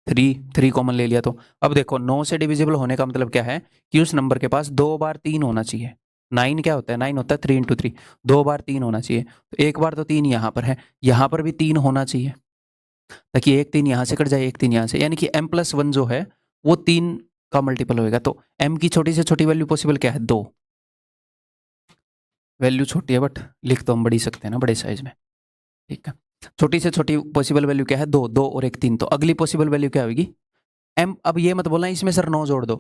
3 कॉमन ले लिया, तो अब देखो 9 से डिविजिबल होने का मतलब क्या है कि उस नंबर के पास 2 बार 3 होना चाहिए। 9 क्या होता है, 9 होता है 3 इंटू 3, 2 बार 3 होना चाहिए। तो एक बार तो 3 यहाँ पर है, यहाँ पर भी 3 होना चाहिए, ताकि एक 3 यहाँ से कट जाए, एक 3 यहाँ से, यानी कि m + 1 जो है वो 3 का मल्टीपल होएगा। तो m की छोटी से छोटी वैल्यू पॉसिबल क्या है, 2। वैल्यू छोटी है बट लिख तो हम बड़ी सकते हैं ना, बड़े साइज में। ठीक है, छोटी से छोटी पॉसिबल वैल्यू क्या है, 2, 2 और एक 3, तो अगली पॉसिबल वैल्यू क्या होगी m। अब ये मत बोलना इसमें सर 9 जोड़ दो,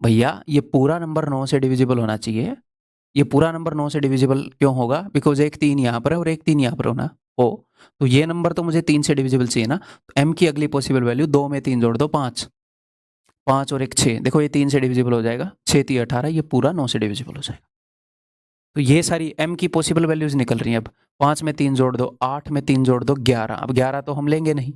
भैया ये पूरा नंबर 9 से डिविजिबल होना चाहिए। ये पूरा नंबर 9 से डिविजिबल क्यों होगा, बिकॉज एक 3 यहाँ पर है और एक 3 यहाँ पर होना हो, तो ये नंबर तो मुझे 3 से डिविजिबल चाहिए ना। तो m की अगली पॉसिबल वैल्यू 2 में 3 जोड़ दो 5, 5 और एक 6, देखो ये 3 से डिविजिबल हो जाएगा, 6 3 18, ये पूरा 9 से डिविजिबल हो जाएगा। तो ये सारी m की पॉसिबल वैल्यूज निकल रही हैं। अब 5 में 3 जोड़ दो 8 में 3 जोड़ दो 11, अब 11 तो हम लेंगे नहीं,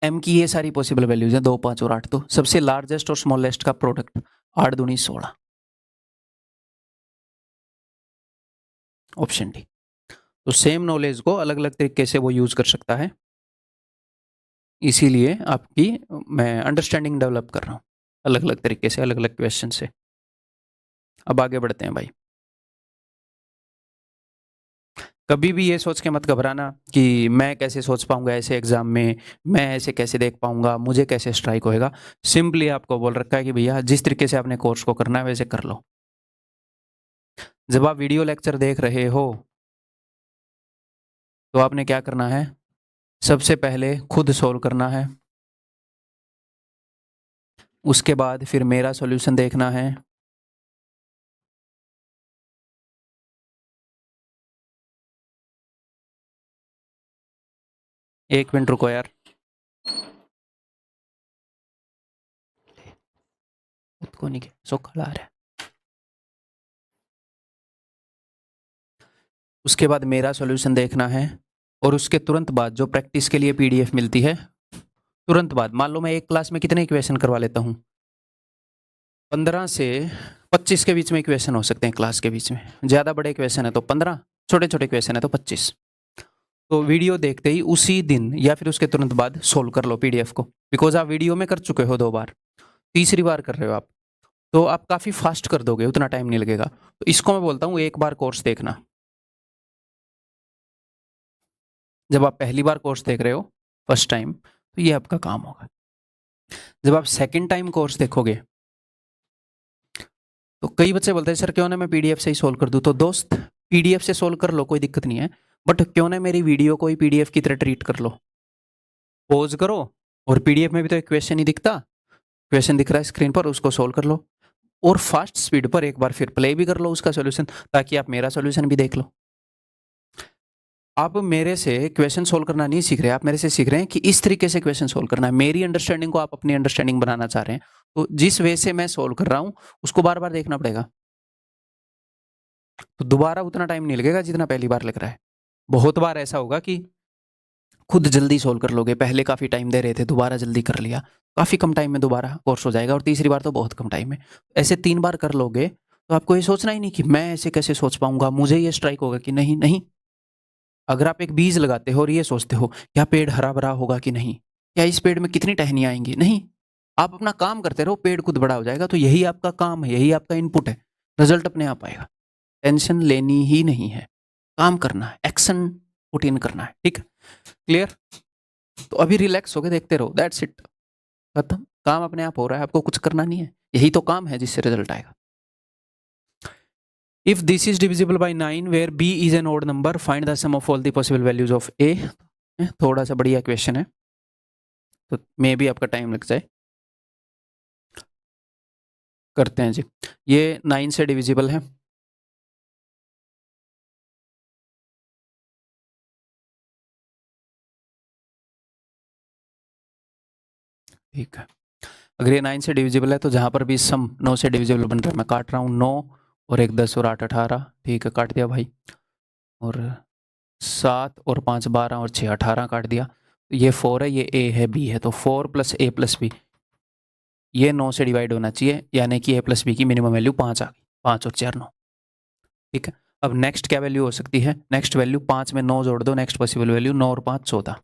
m की ये सारी पॉसिबल वैल्यूज हैं 2 5 और 8, तो सबसे लार्जेस्ट और स्मॉलेस्ट का प्रोडक्ट 8 दूनी 16, ऑप्शन डी। तो सेम नॉलेज को अलग अलग तरीके से वो यूज कर सकता है, इसीलिए आपकी मैं अंडरस्टैंडिंग डेवलप कर रहा हूँ अलग अलग तरीके से, अलग अलग क्वेश्चन से। अब आगे बढ़ते हैं भाई। कभी भी ये सोच के मत घबराना कि मैं कैसे सोच पाऊंगा ऐसे एग्जाम में, मैं ऐसे कैसे देख पाऊंगा, मुझे कैसे स्ट्राइक होएगा। सिंपली आपको बोल रखा है कि भैया जिस तरीके से आपने कोर्स को करना है वैसे कर लो। जब आप वीडियो लेक्चर देख रहे हो तो आपने क्या करना है, सबसे पहले खुद सोल्व करना है, उसके बाद फिर मेरा सॉल्यूशन देखना है, एक मिनट रुको यार, को नहीं सो खड़ा रहा है। उसके बाद मेरा सॉल्यूशन देखना है और उसके तुरंत बाद जो प्रैक्टिस के लिए पीडीएफ मिलती है, तुरंत बाद मान लो मैं एक क्लास में कितने इक्वेशन करवा लेता हूँ, 15 से 25 के बीच में इक्वेशन हो सकते हैं क्लास के बीच में, ज़्यादा बड़े इक्वेशन है तो 15, छोटे छोटे इक्वेशन है तो 25। तो वीडियो देखते ही उसी दिन या फिर उसके तुरंत बाद सोल्व कर लो पीडीएफ को, बिकॉज आप वीडियो में कर चुके हो 2 बार, तीसरी बार कर रहे हो आप, तो आप काफ़ी फास्ट कर दोगे, उतना टाइम नहीं लगेगा। तो इसको मैं बोलता हूँ एक बार कोर्स देखना। जब आप पहली बार कोर्स देख रहे हो फर्स्ट टाइम, तो ये आपका काम होगा। जब आप सेकंड टाइम कोर्स देखोगे तो कई बच्चे बोलते हैं सर क्यों ना मैं पीडीएफ से ही सोल्व कर दूं, तो दोस्त पीडीएफ से सोल्व कर लो, कोई दिक्कत नहीं है, बट क्यों ना मेरी वीडियो को ही पीडीएफ की तरह ट्रीट कर लो। पॉज करो और पीडीएफ में भी तो एक क्वेश्चन ही दिखता, क्वेश्चन दिख रहा है स्क्रीन पर, उसको सोल्व कर लो और फास्ट स्पीड पर एक बार फिर प्ले भी कर लो उसका सॉल्यूशन, ताकि आप मेरा सॉल्यूशन भी देख लो। आप मेरे से क्वेश्चन सोल्व करना नहीं सीख रहे, आप मेरे से सीख रहे हैं कि इस तरीके से क्वेश्चन सोल्व करना है। मेरी अंडरस्टैंडिंग को आप अपनी अंडरस्टैंडिंग बनाना चाह रहे हैं, तो जिस वे से मैं सोल्व कर रहा हूं उसको बार बार देखना पड़ेगा, तो दोबारा उतना टाइम नहीं लगेगा जितना पहली बार लग रहा है। बहुत बार ऐसा होगा कि खुद जल्दी सोल्व कर लोगे, पहले काफ़ी टाइम दे रहे थे, दोबारा जल्दी कर लिया, काफ़ी कम टाइम में दोबारा कोर्स हो जाएगा, और तीसरी बार तो बहुत कम टाइम में। ऐसे 3 बार कर लोगे तो आपको ये सोचना ही नहीं कि मैं ऐसे कैसे सोच पाऊंगा, मुझे ये स्ट्राइक होगा कि नहीं। नहीं, अगर आप एक बीज लगाते हो और ये सोचते हो क्या पेड़ हरा भरा होगा कि नहीं, क्या इस पेड़ में कितनी टहनियाँ आएंगी, नहीं, आप अपना काम करते रहो, पेड़ खुद बड़ा हो जाएगा। तो यही आपका काम है, यही आपका इनपुट है, रिजल्ट अपने आप आएगा। टेंशन लेनी ही नहीं है, काम करना है, एक्शन पुट इन करना है, ठीक है, क्लियर। तो अभी रिलैक्स होकर देखते रहो, दैट्स इट, खत्म, काम अपने आप हो रहा है, आपको कुछ करना नहीं है, यही तो काम है जिससे रिजल्ट आएगा। If this is divisible by 9 where b is an odd number, find the sum of all the possible values of a। थोड़ा सा बढ़िया क्वेश्चन है, तो मे भी आपका टाइम लग जाए, करते हैं जी। ये 9 से डिविजिबल है, ठीक है। अगर ये 9 से डिविजिबल है तो जहाँ पर भी सम 9 से डिविजिबल बन रहा है, मैं काट रहा हूँ 9 और 1 10 और 8 18, ठीक है, काट दिया भाई, और 7 और 5 12 और 6 18 काट दिया। ये 4 है, ये a है, b है, तो 4 प्लस a प्लस b, ये 9 से डिवाइड होना चाहिए, यानी कि a प्लस बी की मिनिमम वैल्यू 5 आ गई, 5 और 4 9, ठीक है। अब नेक्स्ट क्या वैल्यू हो सकती है, नेक्स्ट वैल्यू 5 में 9 जोड़ दो, नेक्स्ट पॉसिबल वैल्यू 9 और 5 14,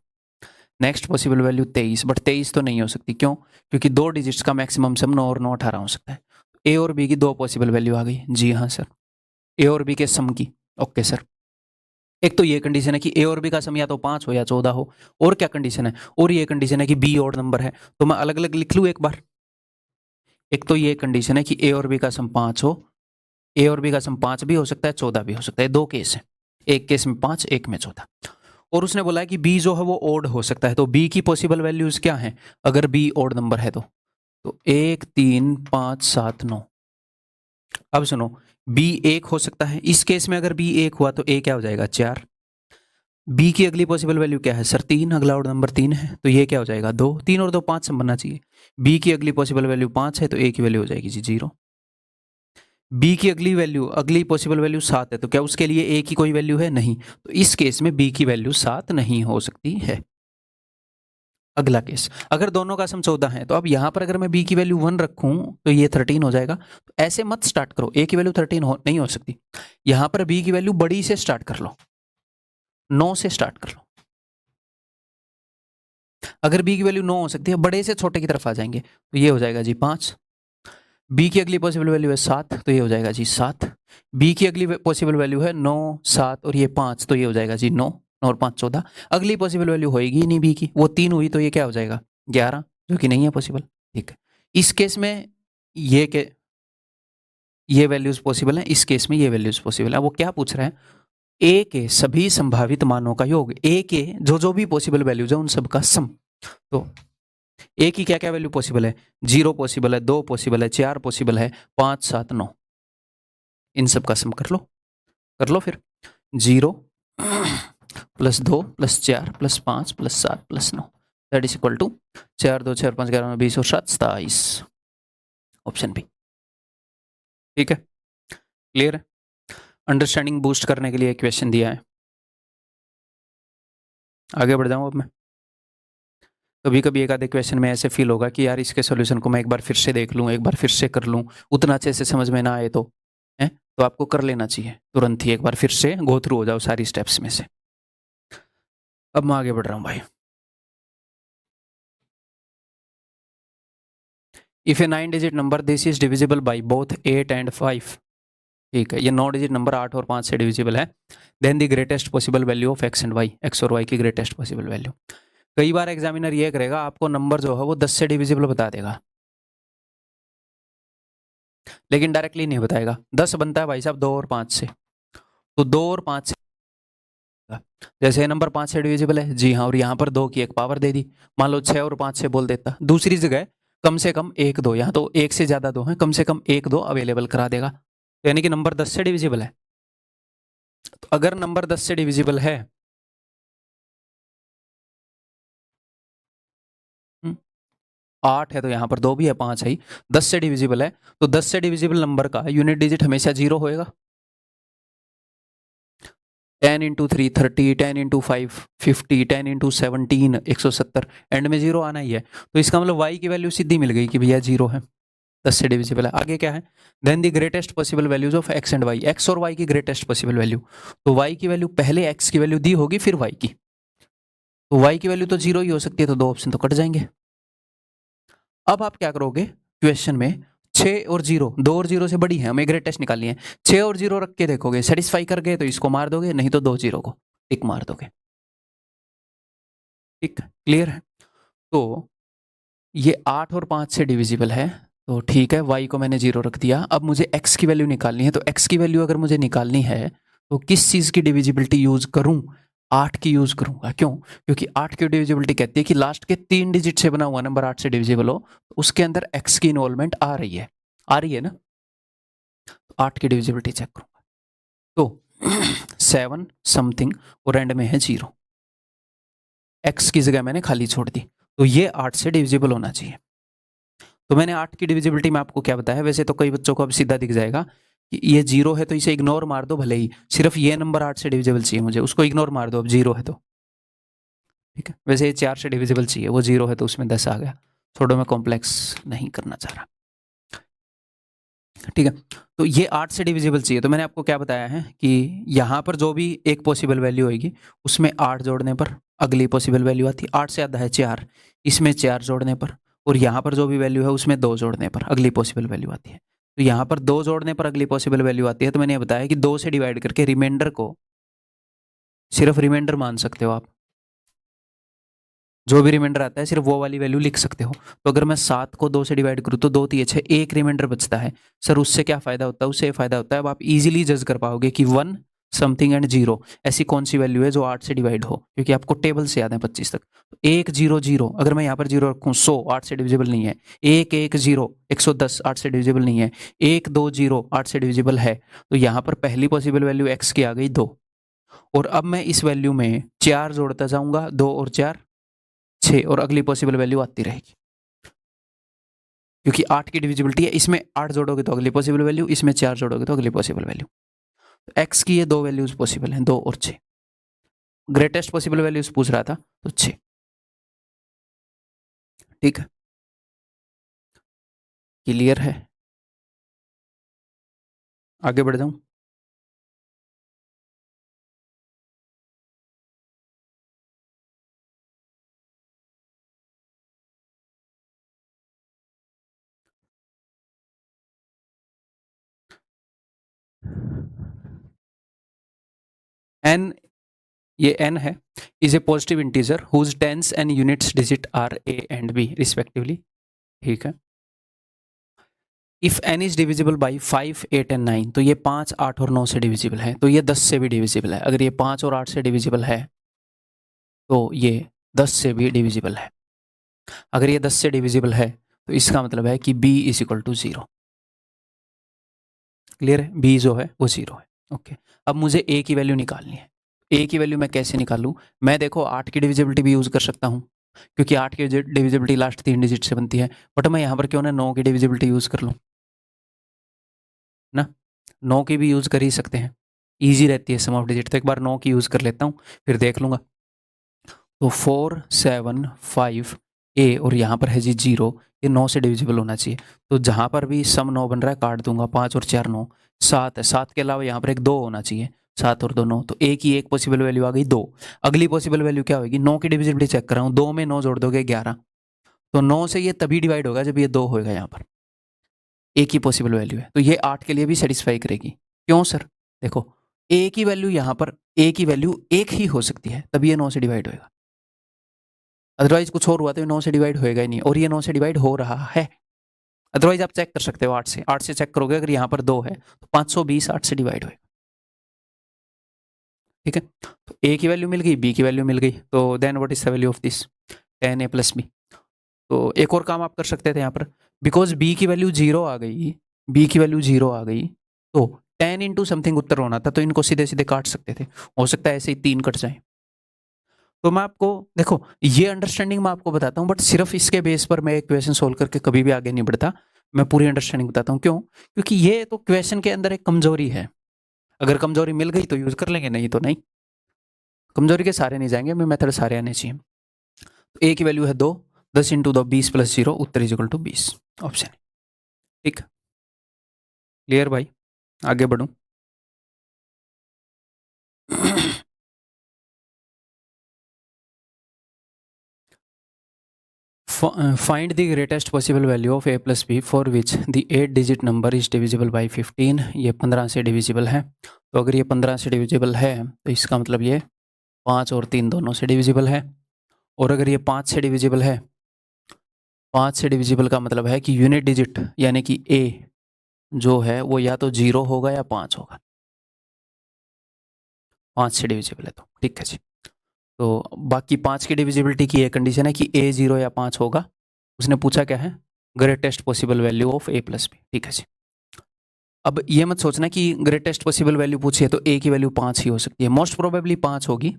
नेक्स्ट पॉसिबल वैल्यू 23, बट 23 तो नहीं हो सकती, क्यों, क्योंकि 2 डिजिट्स का मैक्सिमम सम 9 और 9 18 हो सकता है। ए और बी की 2 पॉसिबल वैल्यू आ गई, जी हाँ सर, ए और बी के सम की, ओके सर। एक तो ये कंडीशन है कि ए और बी का सम या तो 5 हो या 14 हो, और क्या कंडीशन है, और ये कंडीशन है कि बी ऑड नंबर है, तो मैं अलग अलग लिख लूँ एक बार। एक तो ये कंडीशन है कि ए और बी का सम 5 हो, ए और बी का सम 5 भी हो सकता है, 14 भी हो सकता है, 2 केस है, एक केस में 5 एक में 14। और उसने बोला है कि बी जो है वो ओड हो सकता है, तो बी की पॉसिबल वैल्यूज क्या हैं, अगर बी ओड नंबर है तो 1 3 5 7 9। अब सुनो, बी 1 हो सकता है, इस केस में अगर बी 1 हुआ तो ए क्या हो जाएगा 4। बी की अगली पॉसिबल वैल्यू क्या है सर 3, अगला ओड नंबर 3 है, तो ये क्या हो जाएगा 2, 3 और 2 5 सम बनना चाहिए। बी की अगली पॉसिबल वैल्यू 5 है, तो ए की वैल्यू हो जाएगी जी 0। बी की अगली पॉसिबल वैल्यू 7 है, तो क्या उसके लिए ए की कोई वैल्यू है, नहीं, तो इस केस में बी की वैल्यू 7 नहीं हो सकती है। अगला केस, अगर दोनों का सम 14 है, तो अब यहां पर अगर मैं b की वैल्यू 1 रखूं तो ये 13 हो जाएगा। तो ऐसे मत स्टार्ट करो, a की वैल्यू 13 नहीं हो सकती, यहां पर b की वैल्यू बड़ी से स्टार्ट कर लो, 9 से स्टार्ट कर लो। अगर b की वैल्यू 9 हो सकती है, बड़े से छोटे की तरफ आ जाएंगे, तो ये हो जाएगा जी 5। b की अगली पॉसिबल वैल्यू है 7, तो ये हो जाएगा जी 7। b की अगली पॉसिबल वैल्यू है 9 7 और ये 5, तो ये हो जाएगा जी 9 और 5 14। अगली पॉसिबल वैल्यू होएगी नहीं b की, वो 3 हुई, तो ये क्या हो जाएगा 11, जो कि नहीं है पॉसिबल, ठीक है। इस केस में ये के ये वैल्यूज पॉसिबल है, इस केस में ये वैल्यूज पॉसिबल है। वो क्या पूछ रहे हैं, ए के सभी संभावित मानों का योग, ए के जो जो भी पॉसिबल वैल्यूज है उन सब का सम। तो ए की क्या क्या वैल्यू पॉसिबल है, 0 पॉसिबल है, 2 पॉसिबल है, 4 पॉसिबल है, 5 7 9, इन सब का सम कर लो फिर। 0 plus 2 plus 4 plus 5 plus 7 plus 9, that is equal to 4 2 4 5 11 20 और 7 27, ऑप्शन बी, ठीक है, क्लियर है। अंडरस्टैंडिंग बूस्ट करने के लिए क्वेश्चन दिया है, आगे बढ़ जाऊँ अब मैं। कभी कभी एक आधे क्वेश्चन में ऐसे फील होगा कि यार इसके सॉल्यूशन को मैं एक बार फिर से देख लूँ, एक बार फिर से कर लूँ, उतना अच्छे से समझ में ना आए तो है, तो आपको कर लेना चाहिए तुरंत ही, एक बार फिर से गो थ्रू हो जाओ सारी स्टेप्स में से। अब मैं आगे बढ़ रहा हूँ भाई। If A 9 digit number this is divisible by both 8 and 5, ठीक है, ये 9 डिजिट नंबर 8 और 5 से डिविजिबल है, then the greatest possible value of X and Y, X और वाई की ग्रेटेस्ट पॉसिबल वैल्यू। कई बार एग्जामिनर ये करेगा, आपको नंबर जो है वो 10 से डिविजिबल बता देगा, लेकिन डायरेक्टली नहीं बताएगा। 10 बनता है भाई साहब 2 और 5 से, तो 2 और 5 से होगा। जैसे ये नंबर 5 से डिविजिबल है जी हाँ, और यहाँ पर 2 की एक पावर दे दी, मान लो 6 और 5 से बोल देता। दूसरी जगह कम से कम 1 2, यहाँ तो 1 से ज़्यादा 2 है, कम से कम 1 2 अवेलेबल करा देगा। तो यानी कि नंबर 10 से डिविजिबल है। तो अगर नंबर 10 से डिविजिबल है 8 है तो यहाँ पर 2 भी है, 5 है ही, 10 से डिविजिबल है, तो 10 से डिविजिबल नंबर का यूनिट डिजिट हमेशा 0 होएगा। 10 इंटू 3 30, 10 इंटू 5 50, 10 इंटू 17 170, एंड में 0 आना ही है। तो इसका मतलब y की वैल्यू सीधी मिल गई कि भैया 0 है, 10 से डिविजिबल है। आगे क्या है, then the greatest possible values of x and y, x और y की ग्रेटेस्ट पॉसिबल वैल्यू। तो y की वैल्यू पहले x की वैल्यू दी होगी फिर y की, तो y की वैल्यू तो 0 ही हो सकती है, तो 2 ऑप्शन तो कट जाएंगे। अब आप क्या करोगे क्वेश्चन में, 6 और 0, 2 और 0 से बड़ी है, हमें ग्रेटेस्ट निकालनी है, 6 और 0 रख के देखोगे, सेटिस्फाई कर गए तो इसको मार दोगे, नहीं तो 2 0 को टिक मार दोगे। ठीक, क्लियर है। तो ये 8 और 5 से डिविजिबल है, तो ठीक है, y को मैंने 0 रख दिया। अब मुझे x की वैल्यू निकालनी है, तो x की वैल्यू अगर मुझे निकालनी है तो किस चीज़ की डिविजिबिलिटी यूज करूं, 8 की यूज करूंगा। क्यों? क्योंकि 8 की डिविजिबिलिटी कहती है कि लास्ट के 3 डिजिट से बना हुआ नंबर 8 से डिविजिबल हो, तो उसके अंदर x की इन्वॉल्वमेंट आ रही है, ना। तो 8 की डिविजिबिलिटी चेक करूंगा, तो 7 समथिंग और एंड में है 0, x की जगह मैंने खाली छोड़ दी, तो ये 8 से डिविजिबल होना चाहिए। तो मैंने 8 की डिविजिबिलिटी में आपको क्या बताया, वैसे तो कई बच्चों को अब सीधा दिख जाएगा कि ये 0 है तो इसे इग्नोर मार दो, भले ही सिर्फ ये नंबर 8 से डिविजिबल चाहिए मुझे, उसको इग्नोर मार दो, अब 0 है तो ठीक है। वैसे ये 4 से डिविजिबल चाहिए, वो 0 है तो उसमें 10 आ गया, छोड़ो मैं कॉम्प्लेक्स नहीं करना चाह रहा। ठीक है, तो ये 8 से डिविजिबल चाहिए, तो मैंने आपको क्या बताया है कि यहाँ पर जो भी एक पॉसिबल वैल्यू होगी उसमें 8 जोड़ने पर अगली पॉसिबल वैल्यू आती है। 8 से आधा है 4, इसमें 4 जोड़ने पर, और यहाँ पर जो भी वैल्यू है उसमें 2 जोड़ने पर अगली पॉसिबल वैल्यू आती है। तो यहाँ पर 2 जोड़ने पर अगली पॉसिबल वैल्यू आती है, तो मैंने बताया कि 2 से डिवाइड करके रिमाइंडर को सिर्फ रिमाइंडर मान सकते हो आप, जो भी रिमाइंडर आता है सिर्फ वो वाली वैल्यू लिख सकते हो। तो अगर मैं 7 को 2 से डिवाइड करूँ तो 2 3 6, एक रिमाइंडर बचता है। सर उससे क्या फायदा होता है? उससे फायदा होता है अब आप इजीली जज कर पाओगे कि 1 समथिंग एंड 0 ऐसी कौन सी वैल्यू है जो 8 से डिवाइड हो, क्योंकि आपको टेबल से याद है 25 तक। तो 1 0 0, अगर मैं यहाँ पर 0 रखूँ 100 8 से डिविजिबल नहीं है। 1 1 0 110 8 से डिविजिबल नहीं है। 1 2 0 8 से डिविजिबल है। तो यहाँ पर पहली पॉसिबल वैल्यू x की आ गई 2, और अब मैं इस वैल्यू में 4 जोड़ता जाऊंगा, 2 और 4 6, और अगली पॉसिबल वैल्यू आती रहेगी, क्योंकि 8 की डिविजिबिलिटी है, इसमें 8 जोड़ोगे तो अगली पॉसिबल वैल्यू, इसमें 4 जोड़ोगे तो अगली पॉसिबल वैल्यू। तो x की ये 2 वैल्यूज पॉसिबल हैं, 2 और 6। ग्रेटेस्ट पॉसिबल वैल्यूज पूछ रहा था तो 6। ठीक है, क्लियर है, आगे बढ़ जाऊं। n, ये n है, is a positive integer whose tens and units digit are a and b respectively. ठीक है, if n is divisible by 5 8 and 9, तो ये 5 8 और 9 से डिविजिबल है, तो ये 10 से भी डिविजिबल है। अगर ये 5 और 8 से डिविजिबल है तो ये 10 से भी डिविजिबल है। अगर ये 10 से डिविजिबल है तो इसका मतलब है कि b is equal to 0। Clear है, b जो है वो 0 है। ओके, अब मुझे a की वैल्यू निकालनी है। a की वैल्यू मैं कैसे निकालूं? मैं देखो 8 की डिविजिबिलिटी भी यूज़ कर सकता हूं, क्योंकि 8 की डिविजिबिलिटी लास्ट 3 डिजिट से बनती है, बट मैं यहाँ पर क्यों ना 9 की डिविजिबिलिटी यूज़ कर लूँ ना। 9 की भी यूज़ कर ही सकते हैं, ईजी रहती है सम ऑफ डिजिट। तो एक बार 9 की यूज़ कर लेता हूँ, फिर देख लूँगा। तो 4 7 5 a, और यहाँ पर है जी 0, ये 9 से डिविजिबल होना चाहिए। तो जहाँ पर भी सम 9 बन रहा है काट दूंगा, 5 और 4 9, 7 है, 7 के अलावा यहाँ पर एक 2 होना चाहिए, 7 और 2 9, तो a की एक पॉसिबल वैल्यू आ गई 2। अगली पॉसिबल वैल्यू क्या होगी? 9 की डिविजिबिलिटी चेक कर रहा हूँ, 2 में 9 जोड़ दोगे 11, तो 9 से ये तभी डिवाइड होगा जब ये 2 होगा। यहाँ पर a की पॉसिबल वैल्यू है, तो ये 8 के लिए भी सेटिस्फाई करेगी। क्यों सर? देखो a की वैल्यू यहाँ पर, a की वैल्यू 1 ही हो सकती है, तभी ये 9 से डिवाइड होएगा, अदरवाइज कुछ और हुआ तो ये 9 से डिवाइड होएगा ही नहीं, और ये 9 से डिवाइड हो रहा है। अदरवाइज आप चेक कर सकते हो 8 से, 8 से चेक करोगे, अगर यहाँ पर 2 है तो 520 8 से डिवाइड होएगा। ठीक है, तो ए की वैल्यू मिल गई, बी की वैल्यू मिल गई, तो then what is the value of this 10a plus B. तो एक और काम आप कर सकते थे यहाँ पर, बिकॉज बी की वैल्यू 0 आ गई, बी की वैल्यू 0 आ गई, तो 10 इंटू समथिंग उत्तर होना था, तो इनको सीधे सीधे काट सकते थे, हो सकता है ऐसे ही 3 कट जाए। तो मैं आपको देखो ये अंडरस्टैंडिंग मैं आपको बताता हूँ, बट सिर्फ इसके बेस पर मैं एक क्वेश्चन सोल्व करके कभी भी आगे नहीं बढ़ता। मैं पूरी अंडरस्टैंडिंग बताता हूँ, क्यों? क्योंकि ये तो क्वेश्चन के अंदर एक कमजोरी है, अगर कमजोरी मिल गई तो यूज कर लेंगे, नहीं तो नहीं। कमजोरी के सारे नहीं जाएंगे, मैं मेथड सारे आने चाहिए। तो ए की वैल्यू है 2, 10 इंटू 2 20 प्लस 0, उत्तर इज इक्वल टू 20, ऑप्शन। ठीक, क्लियर भाई? आगे बढ़ूं। Find the greatest possible value of a plus B for which the 8 digit number is divisible by 15। ये 15 से डिविजिबल है, तो अगर ये 15 से डिविजिबल है तो इसका मतलब ये 5 और 3 दोनों से डिविजिबल है। और अगर ये 5 से डिविजिबल है, 5 से डिविजिबल का मतलब है कि यूनिट डिजिट यानी कि a जो है वो या तो 0 होगा या 5 होगा। 5 से डिविजिबल है तो ठीक है जी। तो बाकी 5 की डिविजिबिलिटी की एक कंडीशन है कि a 0 या 5 होगा। उसने पूछा क्या है, greatest possible value of a plus B. ठीक है जी। अब ये मत सोचना कि ग्रेटेस्ट पॉसिबल वैल्यू पूछी है तो a की वैल्यू 5 ही हो सकती है, मोस्ट प्रोबेबली 5 होगी।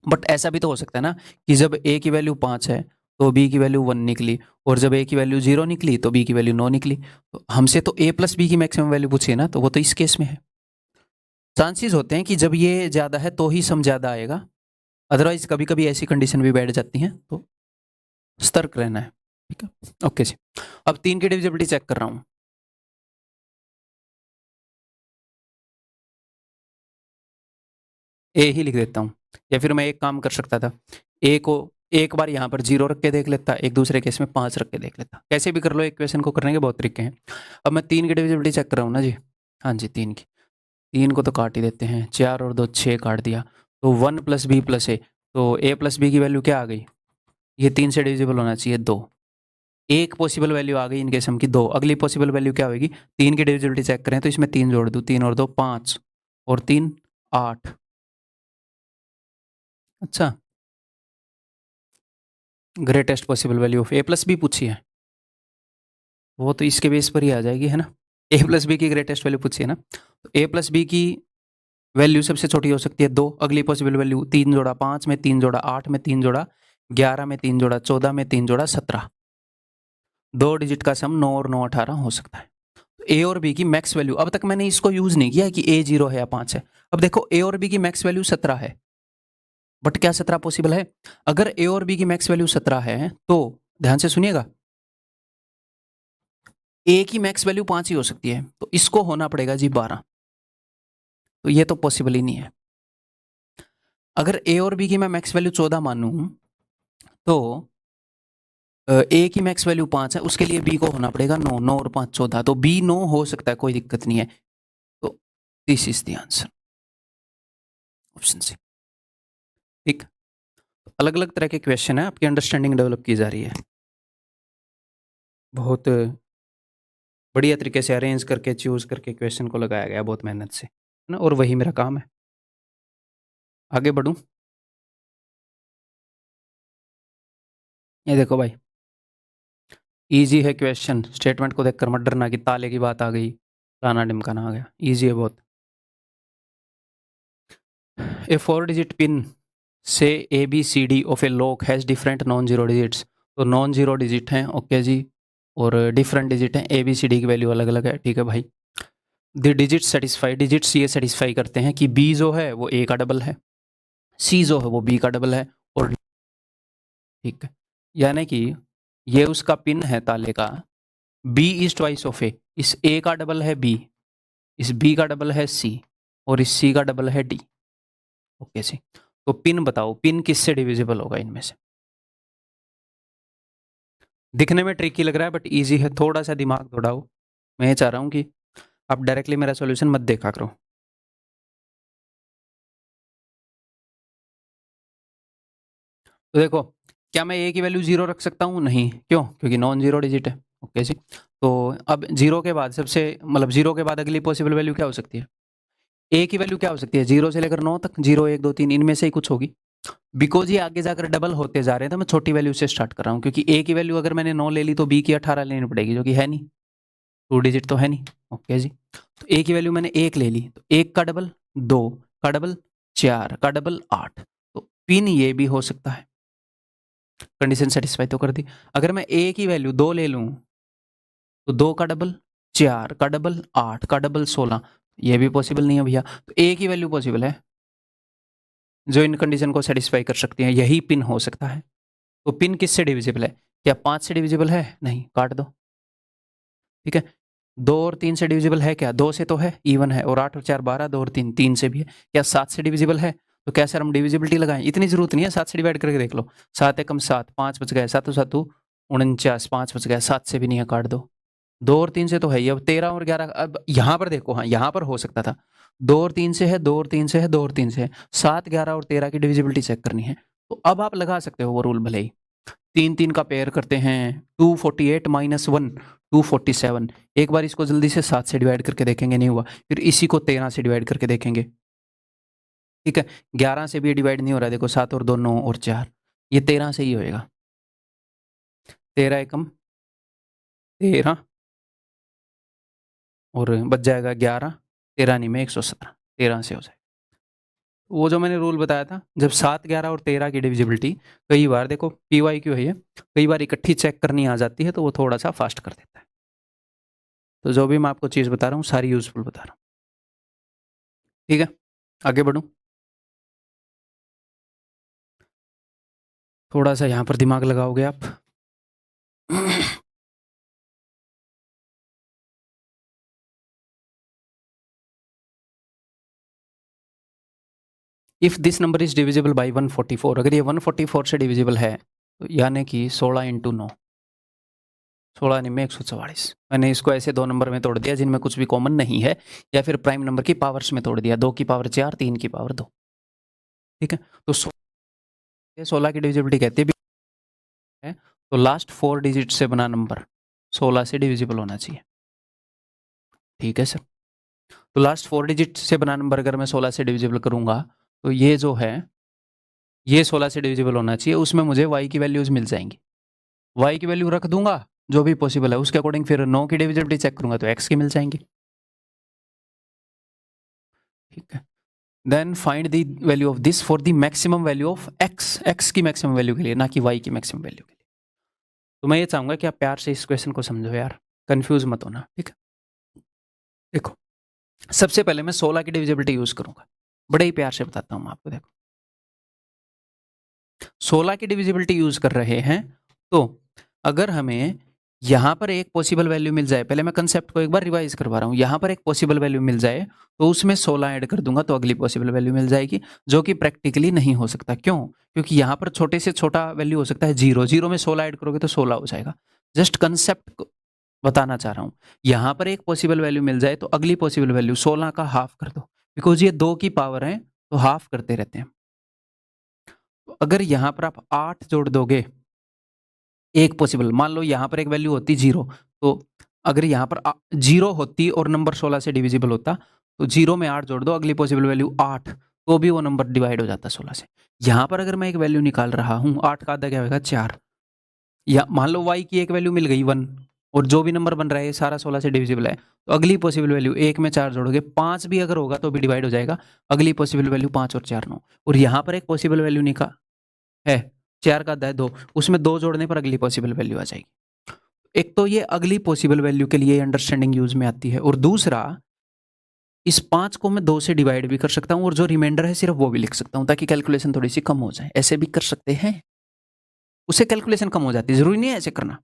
बट ऐसा भी तो हो सकता है ना कि जब a की वैल्यू 5 है तो b की वैल्यू 1 निकली, और जब a की वैल्यू 0 निकली तो b की वैल्यू 9 निकली। तो हमसे तो a प्लस बी की मैक्सिमम वैल्यू पूछी है ना, तो वो तो इस केस में है। चांसेस होते हैं कि जब ये ज़्यादा है तो ही सम ज़्यादा आएगा, अदरवाइज कभी कभी ऐसी कंडीशन भी बैठ जाती हैं, तो सतर्क रहना है। ठीक है, ओके जी। अब 3 की डिविजिबिलिटी चेक कर रहा हूँ। ए ही लिख देता हूँ, या फिर मैं एक काम कर सकता था, ए को एक बार यहाँ पर 0 रख के देख लेता, एक दूसरे केस में 5 रख के देख लेता। कैसे भी कर लो, एक क्वेश्चन को करने के बहुत तरीके हैं। अब मैं 3 की डिविजिबिलिटी चेक कर रहा हूँ ना जी। हाँ जी, 3 की, 3 को तो काट ही देते हैं, 4 और 2 6 काट दिया, तो 1 प्लस बी प्लस ए, तो ए प्लस बी की वैल्यू क्या आ गई, ये 3 से डिविजिबल होना चाहिए 2। एक पॉसिबल वैल्यू आ गई इनके सम की 2, अगली पॉसिबल वैल्यू क्या होगी, 3 की डिविजिबिलिटी चेक करें तो इसमें 3 जोड़ दूँ, 3 और 2 5 और 3 8। अच्छा, greatest possible value of A plus B पूछी है, वो तो इसके बेस पर ही आ जाएगी, है ना। ए प्लस बी की ग्रेटेस्ट वैल्यू पूछी है ना, तो ए प्लस बी की वैल्यू सबसे छोटी हो सकती है 2, अगली पॉसिबल वैल्यू 3 जोड़ा 5 में 3 जोड़ा 8 में 3 जोड़ा 11 में 3 जोड़ा 14 में 3 जोड़ा 17, 2 डिजिट का सम 9 और 9 18 हो सकता है। तो ए और बी की मैक्स वैल्यू, अब तक मैंने इसको यूज नहीं किया कि ए 0 है या 5 है। अब देखो ए और बी की मैक्स वैल्यू 17 है, बट क्या 17 पॉसिबल है? अगर ए और बी की मैक्स वैल्यू 17 है तो ध्यान से सुनिएगा, ए की मैक्स वैल्यू 5 ही हो सकती है, तो इसको होना पड़ेगा जी 12, तो ये तो पॉसिबल ही नहीं है। अगर ए और बी की मैं मैक्स वैल्यू 14 मानूं तो ए की मैक्स वैल्यू 5 है, उसके लिए बी को होना पड़ेगा 9, 9 और 5 14, तो बी 9 हो सकता है, कोई दिक्कत नहीं है। तो this is the answer, option C. ठीक, अलग अलग तरह के क्वेश्चन है, आपकी अंडरस्टैंडिंग डेवलप की जा रही है, बहुत बढ़िया तरीके से अरेंज करके चूज करके क्वेश्चन को लगाया गया बहुत मेहनत से, है ना, और वही मेरा काम है। आगे बढ़ूं, ये देखो भाई, इजी है क्वेश्चन, स्टेटमेंट को देखकर मत डरना कि ताले की बात आ गई, फलाना ढिमकाना आ गया, इजी है बहुत। ए 4 डिजिट पिन से A B C D of A lock has different non zero digits, तो नॉन जीरो डिजिट हैं, ओके जी, और डिफरेंट डिजिट हैं, ए बी सी डी की वैल्यू अलग अलग है, ठीक है भाई। द डिजिट सेटिस्फाई, डिजिट्स ये सेटिस्फाई करते हैं कि बी जो है वो ए का डबल है, सी जो है वो बी का डबल है, और ठीक है, यानी कि ये उसका पिन है ताले का, बी इज ट्वाइस ऑफ ए, इस ए का डबल है बी, इस बी का डबल है सी, और इस सी का डबल है डी, ओके जी। तो पिन बताओ, पिन किससे डिविजिबल होगा इनमें से? दिखने में ट्रिकी लग रहा है बट इजी है, थोड़ा सा दिमाग दौड़ाओ। मैं ये चाह रहा हूँ कि आप डायरेक्टली मेरा सॉल्यूशन मत देखा करो। तो देखो, क्या मैं ए की वैल्यू 0 रख सकता हूँ? नहीं, क्यों? क्योंकि नॉन जीरो डिजिट है, ओके जी। तो अब 0 के बाद सबसे मतलब 0 के बाद अगली पॉसिबल वैल्यू क्या हो सकती है? ए की वैल्यू क्या हो सकती है 0 से लेकर 9 तक, 0 1 2 3 इनमें से ही कुछ होगी। बिकॉज ये आगे जाकर डबल होते जा रहे हैं तो मैं छोटी वैल्यू से स्टार्ट कर रहा हूँ, क्योंकि ए की वैल्यू अगर मैंने 9 ले ली तो बी की 18 लेनी पड़ेगी, जो कि है नहीं, 2 डिजिट तो है नहीं। ओके जी, तो ए की वैल्यू मैंने 1 ले ली, तो 1 का डबल 2 का डबल 4 का डबल 8, तो पिन ये भी हो सकता है। कंडीशन सेटिस्फाई तो कर दी। अगर मैं ए की वैल्यू 2 ले लूँ तो 2 का डबल 4 का डबल 8 का डबल 16, ये भी पॉसिबल नहीं है भैया। तो ए की वैल्यू पॉसिबल है जो इन कंडीशन को सेटिस्फाई कर सकती है, यही पिन हो सकता है। तो पिन किससे डिविजिबल है? क्या 5 से डिविजिबल है? नहीं, काट दो। ठीक है, 2 और 3 से डिविजिबल है क्या? 2 से तो है, इवन है, और 8 और 4 12, 2 और 3 3 से भी है। क्या 7 से डिविजिबल है? तो क्या सर हम डिविजिबिलिटी लगाएं? इतनी जरूरत नहीं है, 7 से डिवाइड करके देख लो। 7 एकम 7, 5 बच गए, 7 7 49, 5 बच गए, 7 से भी नहीं है, काट दो। 2 और 3 से तो है ही। अब 13 और 11, अब यहाँ पर देखो, हाँ यहाँ पर हो सकता था। 2 और 3 से है, 2 और 3 से है, 2 और 3 से है, 7 11 और 13 की डिविजिबिलिटी चेक करनी है। तो अब आप लगा सकते हो वो रूल, भले ही 3 3 का पेयर करते हैं, 248 माइनस 1 247। एक बार इसको जल्दी से 7 से डिवाइड करके देखेंगे, नहीं हुआ, फिर इसी को 13 से डिवाइड करके देखेंगे। ठीक है, 11 से भी डिवाइड नहीं हो रहा है, देखो 7 और 2 9 और 4, ये 13 से ही होएगा। 13 एकम 13 और बच जाएगा 11, 13 नहीं में 117, 13 से हो जाएगा। वो जो मैंने रूल बताया था, जब 7 11 और 13 की डिविजिबिलिटी कई बार देखो PYQ है ये, कई बार इकट्ठी चेक करनी आ जाती है, तो वो थोड़ा सा फास्ट कर देता है। तो जो भी मैं आपको चीज़ बता रहा हूँ सारी यूजफुल बता रहा हूँ। ठीक है, आगे बढ़ूँ। थोड़ा सा यहाँ पर दिमाग लगाओगे आप। If this number is divisible by 144, अगर ये 144 से डिविजिबल है तो यानी कि 16 इंटू 9, 16 नहीं में 144। मैंने इसको ऐसे 2 नंबर में तोड़ दिया जिनमें कुछ भी कॉमन नहीं है, या फिर प्राइम नंबर की पावर्स में तोड़ दिया, 2 की पावर 4, 3 की पावर 2। ठीक है, तो 16 की डिविजिबिलिटी कहते हैं, तो लास्ट 4 डिजिट से बना नंबर 16 से डिविजिबल होना चाहिए। ठीक है सर, तो लास्ट 4 डिजिट से बना नंबर अगर मैं 16 से डिविजिबल करूंगा तो ये जो है ये 16 से डिविजिबल होना चाहिए, उसमें मुझे y की वैल्यूज मिल जाएंगी। y की वैल्यू रख दूंगा जो भी पॉसिबल है, उसके अकॉर्डिंग फिर 9 की डिविजिबिलिटी चेक करूंगा तो x की मिल जाएंगी। ठीक है, then find the value of this for the maximum value of x की मैक्सिमम वैल्यू के लिए, ना कि y की मैक्सिमम वैल्यू के लिए। तो मैं ये चाहूंगा कि आप प्यार से इस क्वेश्चन को समझो यार, कंफ्यूज मत होना। ठीक है, देखो सबसे पहले मैं 16 की डिविजिबिलिटी यूज करूंगा, बड़े ही प्यार से बताता हूं मैं आपको। देखो 16 की डिविजिबिलिटी यूज कर रहे हैं, तो अगर हमें यहां पर एक पॉसिबल वैल्यू मिल जाए, पहले मैं कंसेप्ट को एक बार रिवाइज करवा रहा हूं, यहां पर एक पॉसिबल वैल्यू मिल जाए तो उसमें 16 ऐड कर दूंगा तो अगली पॉसिबल वैल्यू मिल जाएगी, जो कि प्रैक्टिकली नहीं हो सकता। क्यों? क्योंकि यहां पर छोटे से छोटा वैल्यू हो सकता है 0, 0 में 16 ऐड करोगे तो 16 हो जाएगा। जस्ट कंसेप्ट बताना चाह रहा हूं, यहां पर एक पॉसिबल वैल्यू मिल जाए तो अगली पॉसिबल वैल्यू 16 का हाफ कर दो, बिकॉज ये 2 की पावर है तो हाफ करते रहते हैं। तो अगर यहां पर आप 8 जोड़ दोगे, एक पॉसिबल, मान लो यहां पर एक वैल्यू होती 0, तो अगर यहां पर 0 होती और नंबर 16 से डिविजिबल होता तो 0 में 8 जोड़ दो, अगली पॉसिबल वैल्यू 8, तो भी वो नंबर डिवाइड हो जाता 16 से। यहां पर अगर मैं एक वैल्यू निकाल रहा हूं, 8 का आधा क्या होगा 4, या मान लो y की एक वैल्यू मिल गई 1, और जो भी नंबर बन रहा है सारा 16 से डिविजिबल है, तो अगली पॉसिबल वैल्यू 1 में 4 जोड़ोगे, 5 भी अगर होगा तो भी डिवाइड हो जाएगा, अगली पॉसिबल वैल्यू 5 और 4 9, और यहाँ पर एक पॉसिबल वैल्यू निकाल है 4 का आधा है 2, उसमें 2 जोड़ने पर अगली पॉसिबल वैल्यू आ जाएगी। एक तो ये अगली पॉसिबल वैल्यू के लिए अंडरस्टैंडिंग यूज में आती है, और दूसरा इस 5 को मैं 2 से डिवाइड भी कर सकता हूँ और जो रिमाइंडर है सिर्फ वो भी लिख सकता हूँ, ताकि कैलकुलेशन थोड़ी सी कम हो जाए। ऐसे भी कर सकते हैं, उससे कैलकुलेशन कम हो जाती है, जरूरी नहीं है ऐसे करना।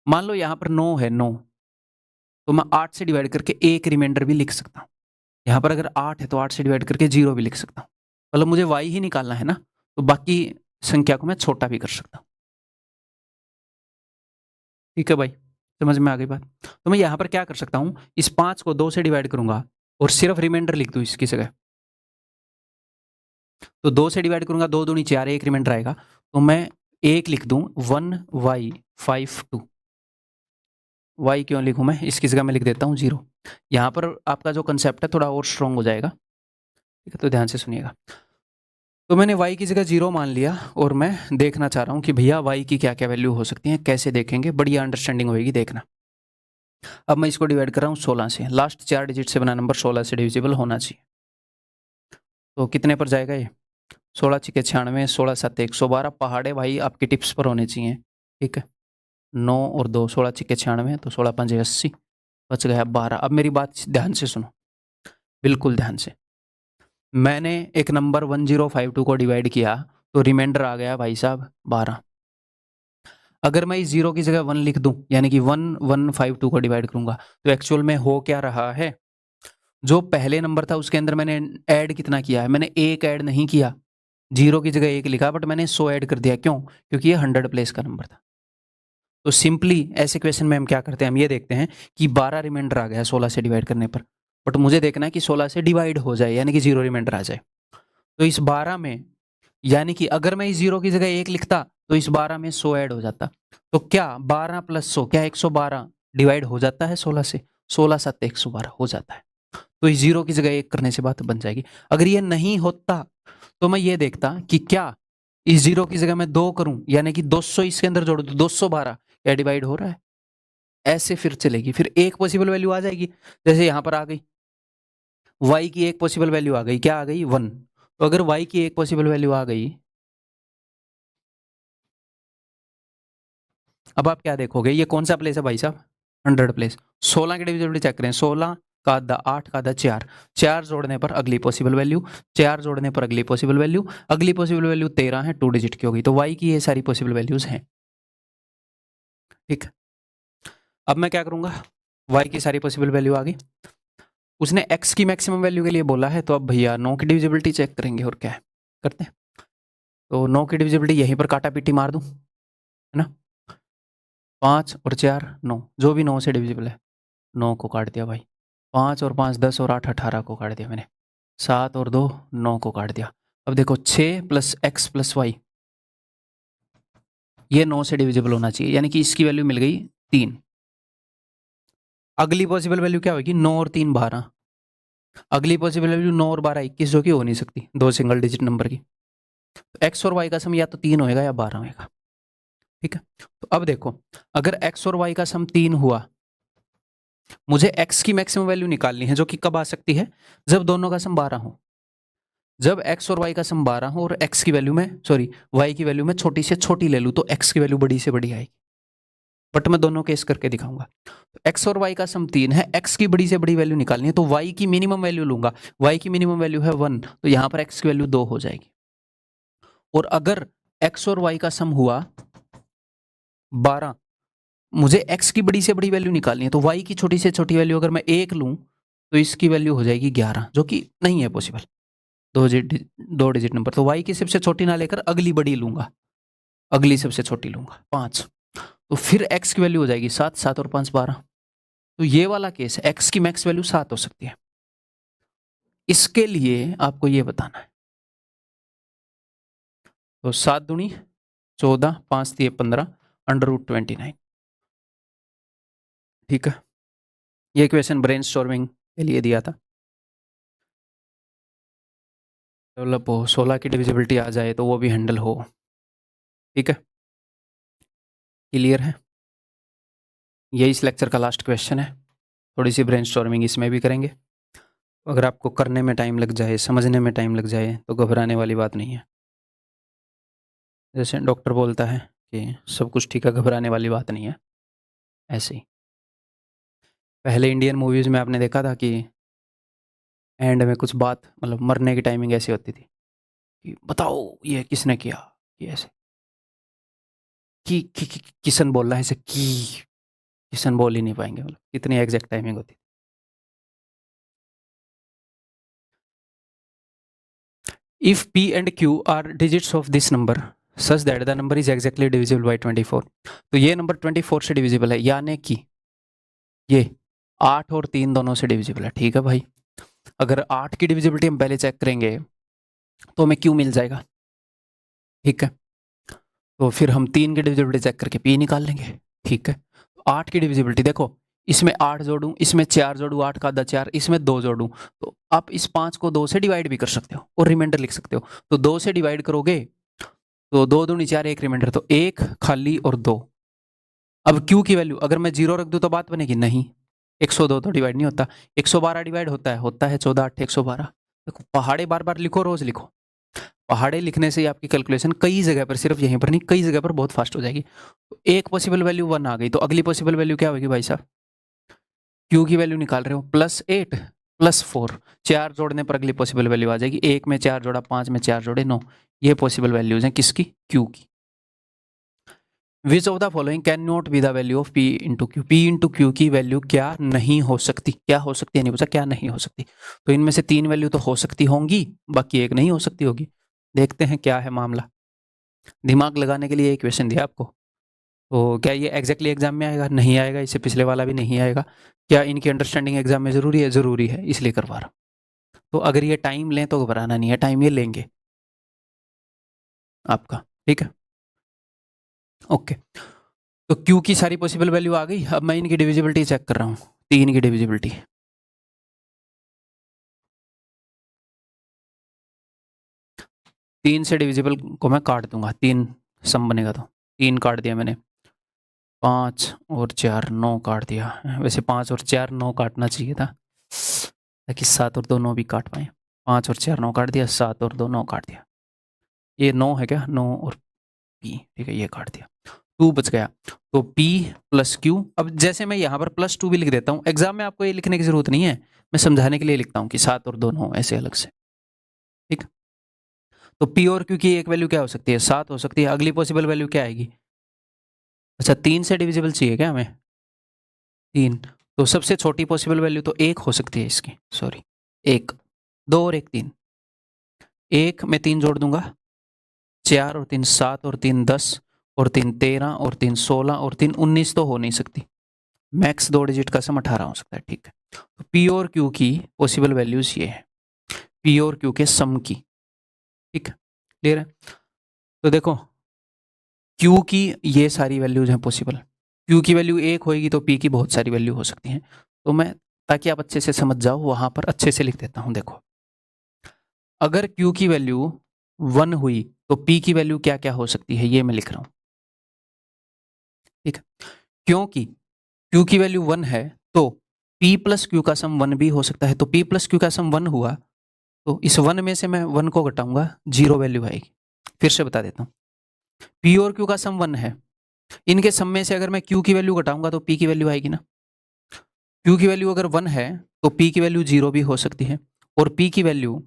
मान लो यहाँ पर 9 है, 9, तो मैं 8 से डिवाइड करके एक रिमाइंडर भी लिख सकता हूँ। यहाँ पर अगर 8 है तो 8 से डिवाइड करके 0 भी लिख सकता हूँ। मतलब मुझे y ही निकालना है ना, तो बाकी संख्या को मैं छोटा भी कर सकता हूँ। ठीक है भाई, समझ में आ गई बात? तो मैं यहाँ पर क्या कर सकता हूँ, इस 5 को 2 से डिवाइड करूंगा और सिर्फ रिमाइंडर लिख दूँ इसकी जगह। तो 2 से डिवाइड करूंगा, 2 दूनी 4, एक रिमाइंडर आएगा, तो मैं एक लिख दूं 1y52। y क्यों लिखूं मैं, इसकी जगह मैं लिख देता हूँ 0। यहाँ पर आपका जो कंसेप्ट है थोड़ा और स्ट्रॉन्ग हो जाएगा, ठीक है, तो ध्यान से सुनिएगा। तो मैंने y की जगह 0 मान लिया और मैं देखना चाह रहा हूँ कि भैया y की क्या क्या वैल्यू हो सकती है, कैसे देखेंगे, बढ़िया अंडरस्टैंडिंग होगी, देखना। अब मैं इसको डिवाइड कर रहा हूँ 16 से, लास्ट 4 डिजिट से बना नंबर 16 से डिविजिबल होना चाहिए। तो कितने पर जाएगा ये? 16 छिके 96, 16 7 112। पहाड़े भाई आपकी टिप्स पर होने चाहिए, ठीक है। 9 और 2, 16 छिके 96, तो 16 5 80, बच गया 12। अब मेरी बात ध्यान से सुनो, बिल्कुल ध्यान से। मैंने एक नंबर 1052 को डिवाइड किया तो रिमाइंडर आ गया भाई साहब 12। अगर मैं इस 0 की जगह 1 लिख दूं, यानी कि 1152 को डिवाइड करूंगा, तो एक्चुअल में हो क्या रहा है, जो पहले नंबर था उसके अंदर मैंने ऐड कितना किया है, मैंने 1 ऐड नहीं किया, 0 की जगह 1 लिखा, बट मैंने 100 ऐड कर दिया। क्यों? क्योंकि ये 100 प्लेस का नंबर था। तो सिंपली ऐसे क्वेश्चन में हम क्या करते हैं, हम ये देखते हैं कि 12 रिमाइंडर आ गया 16 से डिवाइड करने पर, बट मुझे देखना है कि 16 से डिवाइड हो जाए, यानी कि 0 रिमाइंडर आ जाए। तो इस 12 में, यानी कि अगर मैं इस 0 की जगह 1 लिखता तो इस 12 में 100 ऐड हो जाता। तो क्या 12 प्लस 100 क्या 112 डिवाइड हो जाता है 16 से? 16 7 112 हो जाता है। तो इस 0 की जगह 1 करने से बात बन जाएगी। अगर ये नहीं होता तो मैं ये देखता कि क्या इस 0 की जगह मैं 2 करूं, यानी कि 200 इसके अंदर जोड़ दूं, 212 क्या डिवाइड हो रहा है? ऐसे फिर चलेगी, फिर एक पॉसिबल वैल्यू आ जाएगी, जैसे यहां पर आ गई y की एक पॉसिबल वैल्यू आ गई, क्या आ गई 1। तो अगर y की एक पॉसिबल वैल्यू आ गई, अब आप क्या देखोगे, ये कौन सा प्लेस है भाई साहब? 100 प्लेस। 16 की डिविजिबिलिटी चेक करें, 16 का आधा 8 का आधा 4, 4 जोड़ने पर अगली पॉसिबल वैल्यू, 4 जोड़ने पर अगली पॉसिबल वैल्यू, अगली पॉसिबल वैल्यू 13 है, 2 डिजिट की होगी। तो y की ये सारी पॉसिबल वैल्यूज हैं, ठीक। अब मैं क्या करूंगा, y की सारी पॉसिबल वैल्यू आ गई, उसने x की मैक्सिमम वैल्यू के लिए बोला है, तो अब भैया 9 की डिविजिबिलिटी चेक करेंगे, और क्या है करते हैं। तो 9 की डिविजिबिलिटी यहीं पर काटा पीटी मार दूं, है ना। 5 और 4 9, जो भी 9 से डिविजिबल है 9 को काट दिया भाई। 5 और 5 10 और 8 18 को काट दिया मैंने। 7 और 2 9 को काट दिया। अब देखो 6 प्लस एक्स प्लस वाई, ये 9 से डिविजिबल होना चाहिए, यानी कि इसकी वैल्यू मिल गई 3। अगली पॉसिबल वैल्यू क्या होगी, 9 और 3 12। अगली पॉसिबल वैल्यू 9 और 12 21, जो कि हो नहीं सकती, दो सिंगल डिजिट नंबर की। तो एक्स और वाई का सम या तो 3 होएगा या 12 होएगा, ठीक है। तो अब देखो, अगर एक्स और वाई का सम 3 हुआ, मुझे x की मैक्सिमम वैल्यू निकालनी है, जो कि कब आ सकती है, जब दोनों का सम 12 हो। जब x और y का सम 12 हो और x की वैल्यू में, सॉरी, y की वैल्यू में छोटी से छोटी ले लूं, तो x की वैल्यू बड़ी से बड़ी आएगी। बट मैं दोनों केस करके दिखाऊंगा। तो x और y का सम 3 है, x की बड़ी से बड़ी वैल्यू निकालनी है, तो y की मिनिमम वैल्यू लूंगा। y की मिनिमम वैल्यू है 1, तो यहां पर x की वैल्यू 2 हो जाएगी। और अगर x और y का सम हुआ 12, मुझे x की बड़ी से बड़ी वैल्यू निकालनी है, तो y की छोटी से छोटी वैल्यू अगर मैं 1 लूं, तो इसकी वैल्यू हो जाएगी 11, जो कि नहीं है पॉसिबल, दो डिजिट नंबर। तो y की सबसे छोटी ना लेकर अगली बड़ी लूंगा, अगली सबसे छोटी लूंगा 5, तो फिर x की वैल्यू हो जाएगी 7, 7 और 5 12। तो ये वाला केस है, x की मैक्स वैल्यू 7 हो सकती है। इसके लिए आपको ये बताना है, तो 7 दूनी 14, 5 3 15, √29, ठीक है। ये क्वेश्चन ब्रेनस्टॉर्मिंग के लिए दिया था, डेवलप हो, 16 की डिविजिबिलिटी आ जाए तो वो भी हैंडल हो, ठीक है। क्लियर है? ये इस लेक्चर का लास्ट क्वेश्चन है, थोड़ी सी ब्रेनस्टॉर्मिंग इसमें भी करेंगे। अगर आपको करने में टाइम लग जाए, समझने में टाइम लग जाए, तो घबराने वाली बात नहीं है। जैसे डॉक्टर बोलता है कि सब कुछ ठीक है, घबराने वाली बात नहीं है, ऐसे ही पहले इंडियन मूवीज़ में आपने देखा था कि एंड में कुछ बात, मतलब मरने की टाइमिंग ऐसी होती थी कि बताओ ये किसने किया, ये ऐसे कि किशन बोल रहा है ऐसे, कि किशन बोल ही नहीं पाएंगे, मतलब कितनी एग्जैक्ट टाइमिंग होती। If p and q are digits of this number such that the number is exactly divisible by 24, तो ये नंबर 24 से डिविजिबल है, यानी कि ये 8 और 3 दोनों से डिविजिबल है, ठीक है भाई। अगर 8 की डिविजिबिलिटी हम पहले चेक करेंगे तो हमें q मिल जाएगा, ठीक है। तो फिर हम 3 की डिविजिबिलिटी चेक करके p निकाल लेंगे, ठीक है। 8 की डिविजिबिलिटी देखो, इसमें 8 जोड़ूं, इसमें 4 जोड़ूं, 8 का आधा 4, इसमें 2 जोड़ूं, तो आप इस 5 को 2 से डिवाइड भी कर सकते हो और रिमाइंडर लिख सकते हो। तो 2 से डिवाइड करोगे तो 2 दूनी 4, 1 रिमाइंडर, तो 1 खाली और 2। अब Q की वैल्यू अगर मैं 0 रख दूं तो बात बनेगी नहीं, 102 तो डिवाइड नहीं होता, 112 डिवाइड होता है 14 8 112। देखो पहाड़े बार बार लिखो, रोज लिखो, पहाड़े लिखने से ही आपकी कैलकुलेशन कई जगह पर, सिर्फ यहीं पर नहीं कई जगह पर बहुत फास्ट हो जाएगी। तो एक पॉसिबल वैल्यू 1 आ गई, तो अगली पॉसिबल वैल्यू क्या होगी भाई साहब? Q की वैल्यू निकाल रहे हो +8 +4, 4 जोड़ने पर अगली पॉसिबल वैल्यू आ जाएगी। 1 में 4 जोड़ा 5 में 4 जोड़े 9, ये पॉसिबल वैल्यूज हैं किसकी? Q की। Which of the following can not be the value of P into Q? P into Q की वैल्यू क्या नहीं हो सकती? क्या हो सकती है नहीं पूछा, क्या नहीं हो सकती? तो इनमें से 3 वैल्यू तो हो सकती होंगी, बाकी एक नहीं हो सकती होगी। देखते हैं क्या है मामला। दिमाग लगाने के लिए एक क्वेश्चन दिया आपको, तो क्या ये एग्जैक्टली एग्जाम में आएगा? नहीं आएगा, इससे पिछले वाला भी नहीं आएगा। क्या इनकी अंडरस्टैंडिंग एग्जाम में जरूरी है? जरूरी है, इसलिए करवा रहा हूँ। तो अगर ये टाइम लें तो घबराना नहीं है, टाइम ये लेंगे आपका, ठीक है, ओके। तो Q की सारी पॉसिबल वैल्यू आ गई। अब मैं इनकी डिविजिबिलिटी चेक कर रहा हूँ, 3 की डिविजिबिलिटी। 3 से डिविजिबल को मैं काट दूंगा, 3 सम बनेगा तो 3 काट दिया मैंने, 5 और 4 9 काट दिया। वैसे 5 और 4 9 काटना चाहिए था, ताकि 7 और 2 9 भी काट पाए। 5 और 4 9 काट दिया, 7 और 2 9 काट दिया। ये 9 है क्या? 9 और P, ठीक है, ये काट दिया, 2 बच गया। तो P प्लस Q। अब जैसे मैं यहाँ पर +2 भी लिख देता हूँ, एग्जाम में आपको ये लिखने की जरूरत नहीं है, मैं समझाने के लिए लिखता हूँ कि 7 और 2 9 ऐसे अलग से, ठीक। तो P और Q की एक वैल्यू क्या हो सकती है? 7 हो सकती है। अगली पॉसिबल वैल्यू क्या आएगी? अच्छा 3 से डिविजिबल चाहिए क्या हमें? 3। तो सबसे छोटी पॉसिबल वैल्यू तो 1 हो सकती है इसकी, सॉरी 1, 2 और 1 3। 1 में 3 जोड़ दूंगा, 4 और 3 7 और 3 10 और 3 13 और 3 16 और 3 19 तो हो नहीं सकती। मैक्स 2 डिजिट का सम 18 हो सकता है, ठीक है। तो P और Q की पॉसिबल वैल्यूज ये है, P और Q के सम की, ठीक है, क्लियर है। तो देखो Q की ये सारी वैल्यूज हैं पॉसिबल, Q की वैल्यू 1 होगी तो P की बहुत सारी वैल्यू हो सकती हैं। तो मैं, ताकि आप अच्छे से समझ जाओ, वहां पर अच्छे से लिख देता हूं। देखो अगर Q की वैल्यू 1 हुई तो P की वैल्यू क्या क्या हो सकती है, ये मैं लिख रहा हूं, ठीक है। क्योंकि Q की वैल्यू 1 है तो P प्लस Q का सम 1 भी हो सकता है। तो P प्लस Q का सम 1 हुआ, तो इस 1 में से मैं 1 को घटाऊंगा, 0 वैल्यू आएगी। फिर से बता देता हूँ, P और Q का सम 1 है, इनके सम में से अगर मैं Q की वैल्यू घटाऊंगा तो P की वैल्यू आएगी ना। Q की वैल्यू अगर 1 है तो P की वैल्यू 0 भी हो सकती है, और P की वैल्यू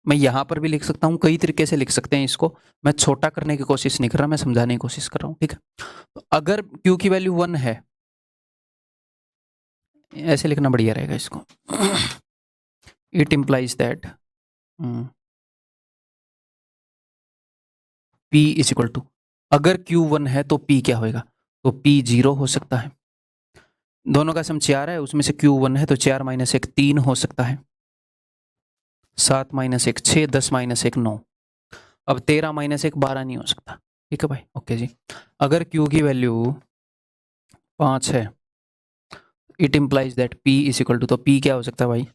मैं यहां पर भी लिख सकता हूं, कई तरीके से लिख सकते हैं इसको। मैं छोटा करने की कोशिश नहीं कर रहा, मैं समझाने की कोशिश कर रहा हूं, ठीक है। तो अगर Q की वैल्यू 1 है, ऐसे लिखना बढ़िया रहेगा इसको, it implies that P is equal to, अगर Q 1 है तो P क्या होएगा? तो P 0 हो सकता है। दोनों का सम 4 है, उसमें से Q 1 है तो 4 माइनस 1 3 हो सकता है, 7 माइनस 1 6, 10 माइनस 1 9। अब 13 माइनस 1 12 नहीं हो सकता, ठीक है भाई, ओके जी। अगर Q की वैल्यू 5 है, it implies that P is equal to, तो P क्या हो सकता है भाई?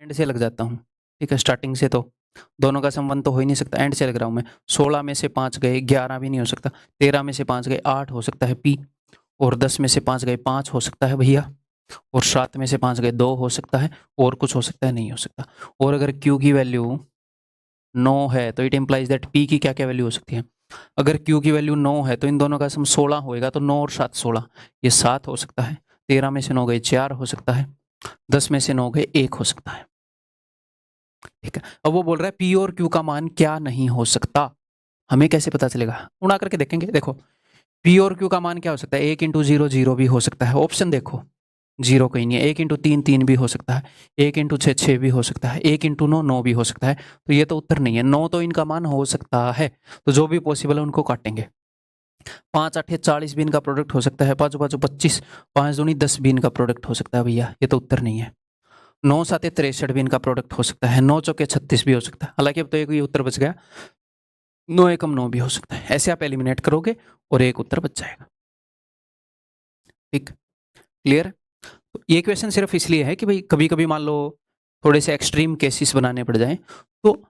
एंड से लग जाता हूँ, ठीक है, स्टार्टिंग से तो दोनों का सम 1 तो हो ही नहीं सकता, एंड से लग रहा हूँ मैं। 16 में से 5 गए 11 भी नहीं हो सकता, 13 में से 5 गए 8 हो सकता है P, और 10 में से 5 गए 5 हो सकता है भैया, और 7 में से 5 गए 2 हो सकता है, और कुछ हो सकता है नहीं हो सकता। और अगर Q की वैल्यू 9 है तो इट इंप्लाइज दैट P की क्या क्या वैल्यू हो सकती है? अगर Q की वैल्यू 9 है तो इन दोनों का सम 16 होएगा, तो 9 और 7 16, ये 7 हो सकता है। 13 में से 9 गए 4 हो सकता है, 10 में से 9 गए 1 हो सकता है, ठीक है। अब वो बोल रहा है P और Q का मान क्या नहीं हो सकता, हमें कैसे पता चलेगा? उड़ा करके देखेंगे। देखो P और Q का मान क्या हो सकता है? 1 इंटू 0 0 भी हो सकता है, ऑप्शन देखो, 0 कहीं नहीं है। 1 इंटू 3 3 भी हो सकता है, 1 इंटू 6 6 भी हो सकता है, 1 इंटू 9 9 भी हो सकता है। तो ये तो उत्तर नहीं है, 9 तो इनका मान हो सकता है। तो जो भी पॉसिबल है उनको काटेंगे। 5 8 40 भी इनका प्रोडक्ट हो सकता है, 5 5 25, 5 दूनी 10 भी इनका प्रोडक्ट हो सकता है भैया, ये तो उत्तर नहीं है। 9 7 63 भी इनका प्रोडक्ट हो सकता है, 9 चौके 36 भी हो सकता है। हालांकि अब तो एक ही उत्तर बच गया, 9 एकम 9 भी हो सकता है। ऐसे आप एलिमिनेट करोगे और एक उत्तर बच जाएगा। ठीक, क्लियर। तो ये क्वेश्चन सिर्फ इसलिए है कि भाई कभी कभी मान लो थोड़े से एक्सट्रीम केसेस बनाने पड़ जाएं, तो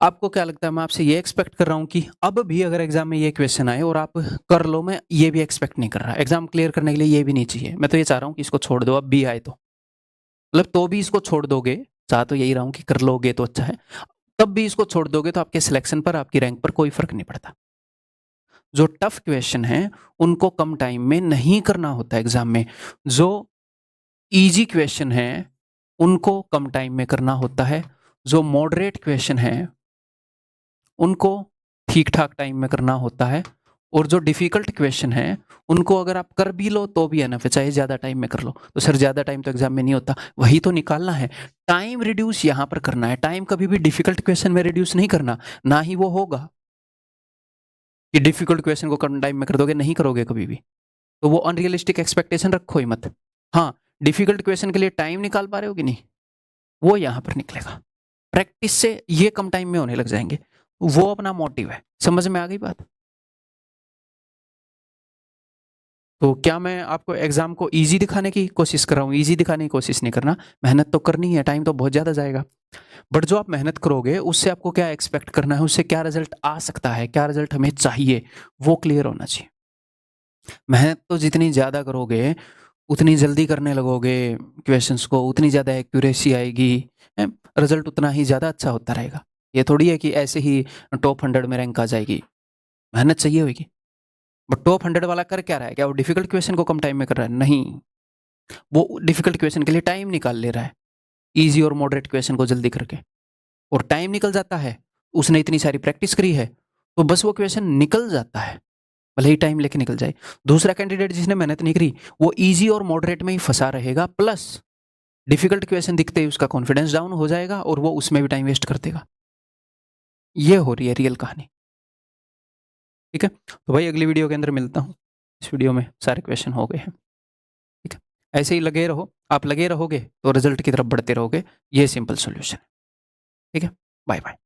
आपको क्या लगता है, मैं आपसे ये एक्सपेक्ट कर रहा हूँ कि अब भी अगर एग्जाम में ये क्वेश्चन आए और आप कर लो, मैं ये भी एक्सपेक्ट नहीं कर रहा, एग्जाम क्लियर करने के लिए ये भी नहीं चाहिए, मैं तो ये चाह रहा हूँ कि इसको छोड़ दो, अब भी आए तो मतलब तो भी इसको छोड़ दोगे, चाह तो यही रहा हूँ कि कर लोगे तो अच्छा है, तब भी इसको छोड़ दोगे तो आपके सिलेक्शन पर, आपकी रैंक पर कोई फर्क नहीं पड़ता। जो टफ क्वेश्चन है उनको कम टाइम में नहीं करना होता एग्जाम में, जो इजी क्वेश्चन है उनको कम टाइम में करना होता है, जो मॉडरेट क्वेश्चन है उनको ठीक ठाक टाइम में करना होता है, और जो डिफिकल्ट क्वेश्चन है उनको अगर आप कर भी लो तो भी एनफ है, चाहे ज़्यादा टाइम में कर लो। तो सर ज़्यादा टाइम तो एग्जाम में नहीं होता, वही तो निकालना है, टाइम रिड्यूस यहाँ पर करना है, टाइम कभी भी डिफिकल्ट क्वेश्चन में रिड्यूस नहीं करना, ना ही वो होगा कि डिफिकल्ट क्वेश्चन को कम टाइम में कर दोगे, नहीं करोगे कभी भी, तो वो अनरियलिस्टिक एक्सपेक्टेशन रखो ही मत। हाँ, डिफिकल्ट क्वेश्चन के लिए टाइम निकाल पा रहे हो कि नहीं, वो यहाँ पर निकलेगा, प्रैक्टिस से ये कम टाइम में होने लग जाएंगे, वो अपना मोटिव है। समझ में आ गई बात? तो क्या मैं आपको एग्जाम को इजी दिखाने की कोशिश कर रहा हूँ? इजी दिखाने की कोशिश नहीं करना, मेहनत तो करनी है, टाइम तो बहुत ज़्यादा जाएगा, बट जो आप मेहनत करोगे उससे आपको क्या एक्सपेक्ट करना है, उससे क्या रिजल्ट आ सकता है, क्या रिजल्ट हमें चाहिए, वो क्लियर होना चाहिए। मेहनत तो जितनी ज़्यादा करोगे उतनी जल्दी करने लगोगे क्वेश्चंस को, उतनी ज़्यादा एक्यूरेसी आएगी, रिजल्ट उतना ही ज़्यादा अच्छा होता रहेगा। ये थोड़ी है कि ऐसे ही टॉप 100 में रैंक आ जाएगी, मेहनत चाहिए होगी। बट टॉप 100 वाला कर क्या रहा है, क्या वो डिफिकल्ट क्वेश्चन को कम टाइम में कर रहा है? नहीं, वो डिफिकल्ट क्वेश्चन के लिए टाइम निकाल ले रहा है, ईजी और मॉडरेट क्वेश्चन को जल्दी करके, और टाइम निकल जाता है, उसने इतनी सारी प्रैक्टिस करी है तो बस वो क्वेश्चन निकल जाता है, भले ही टाइम लेके निकल जाए। दूसरा कैंडिडेट जिसने मेहनत नहीं करी वो इजी और मॉडरेट में ही फंसा रहेगा, प्लस डिफिकल्ट क्वेश्चन दिखते ही उसका कॉन्फिडेंस डाउन हो जाएगा और वो उसमें भी टाइम वेस्ट कर देगा। ये हो रही है रियल कहानी। ठीक है, तो भाई अगली वीडियो के अंदर मिलता हूँ, इस वीडियो में सारे क्वेश्चन हो गए हैं। ठीक है, ऐसे ही लगे रहो, आप लगे रहोगे तो रिजल्ट की तरफ बढ़ते रहोगे, ये सिंपल सोल्यूशन है। ठीक है, बाय बाय।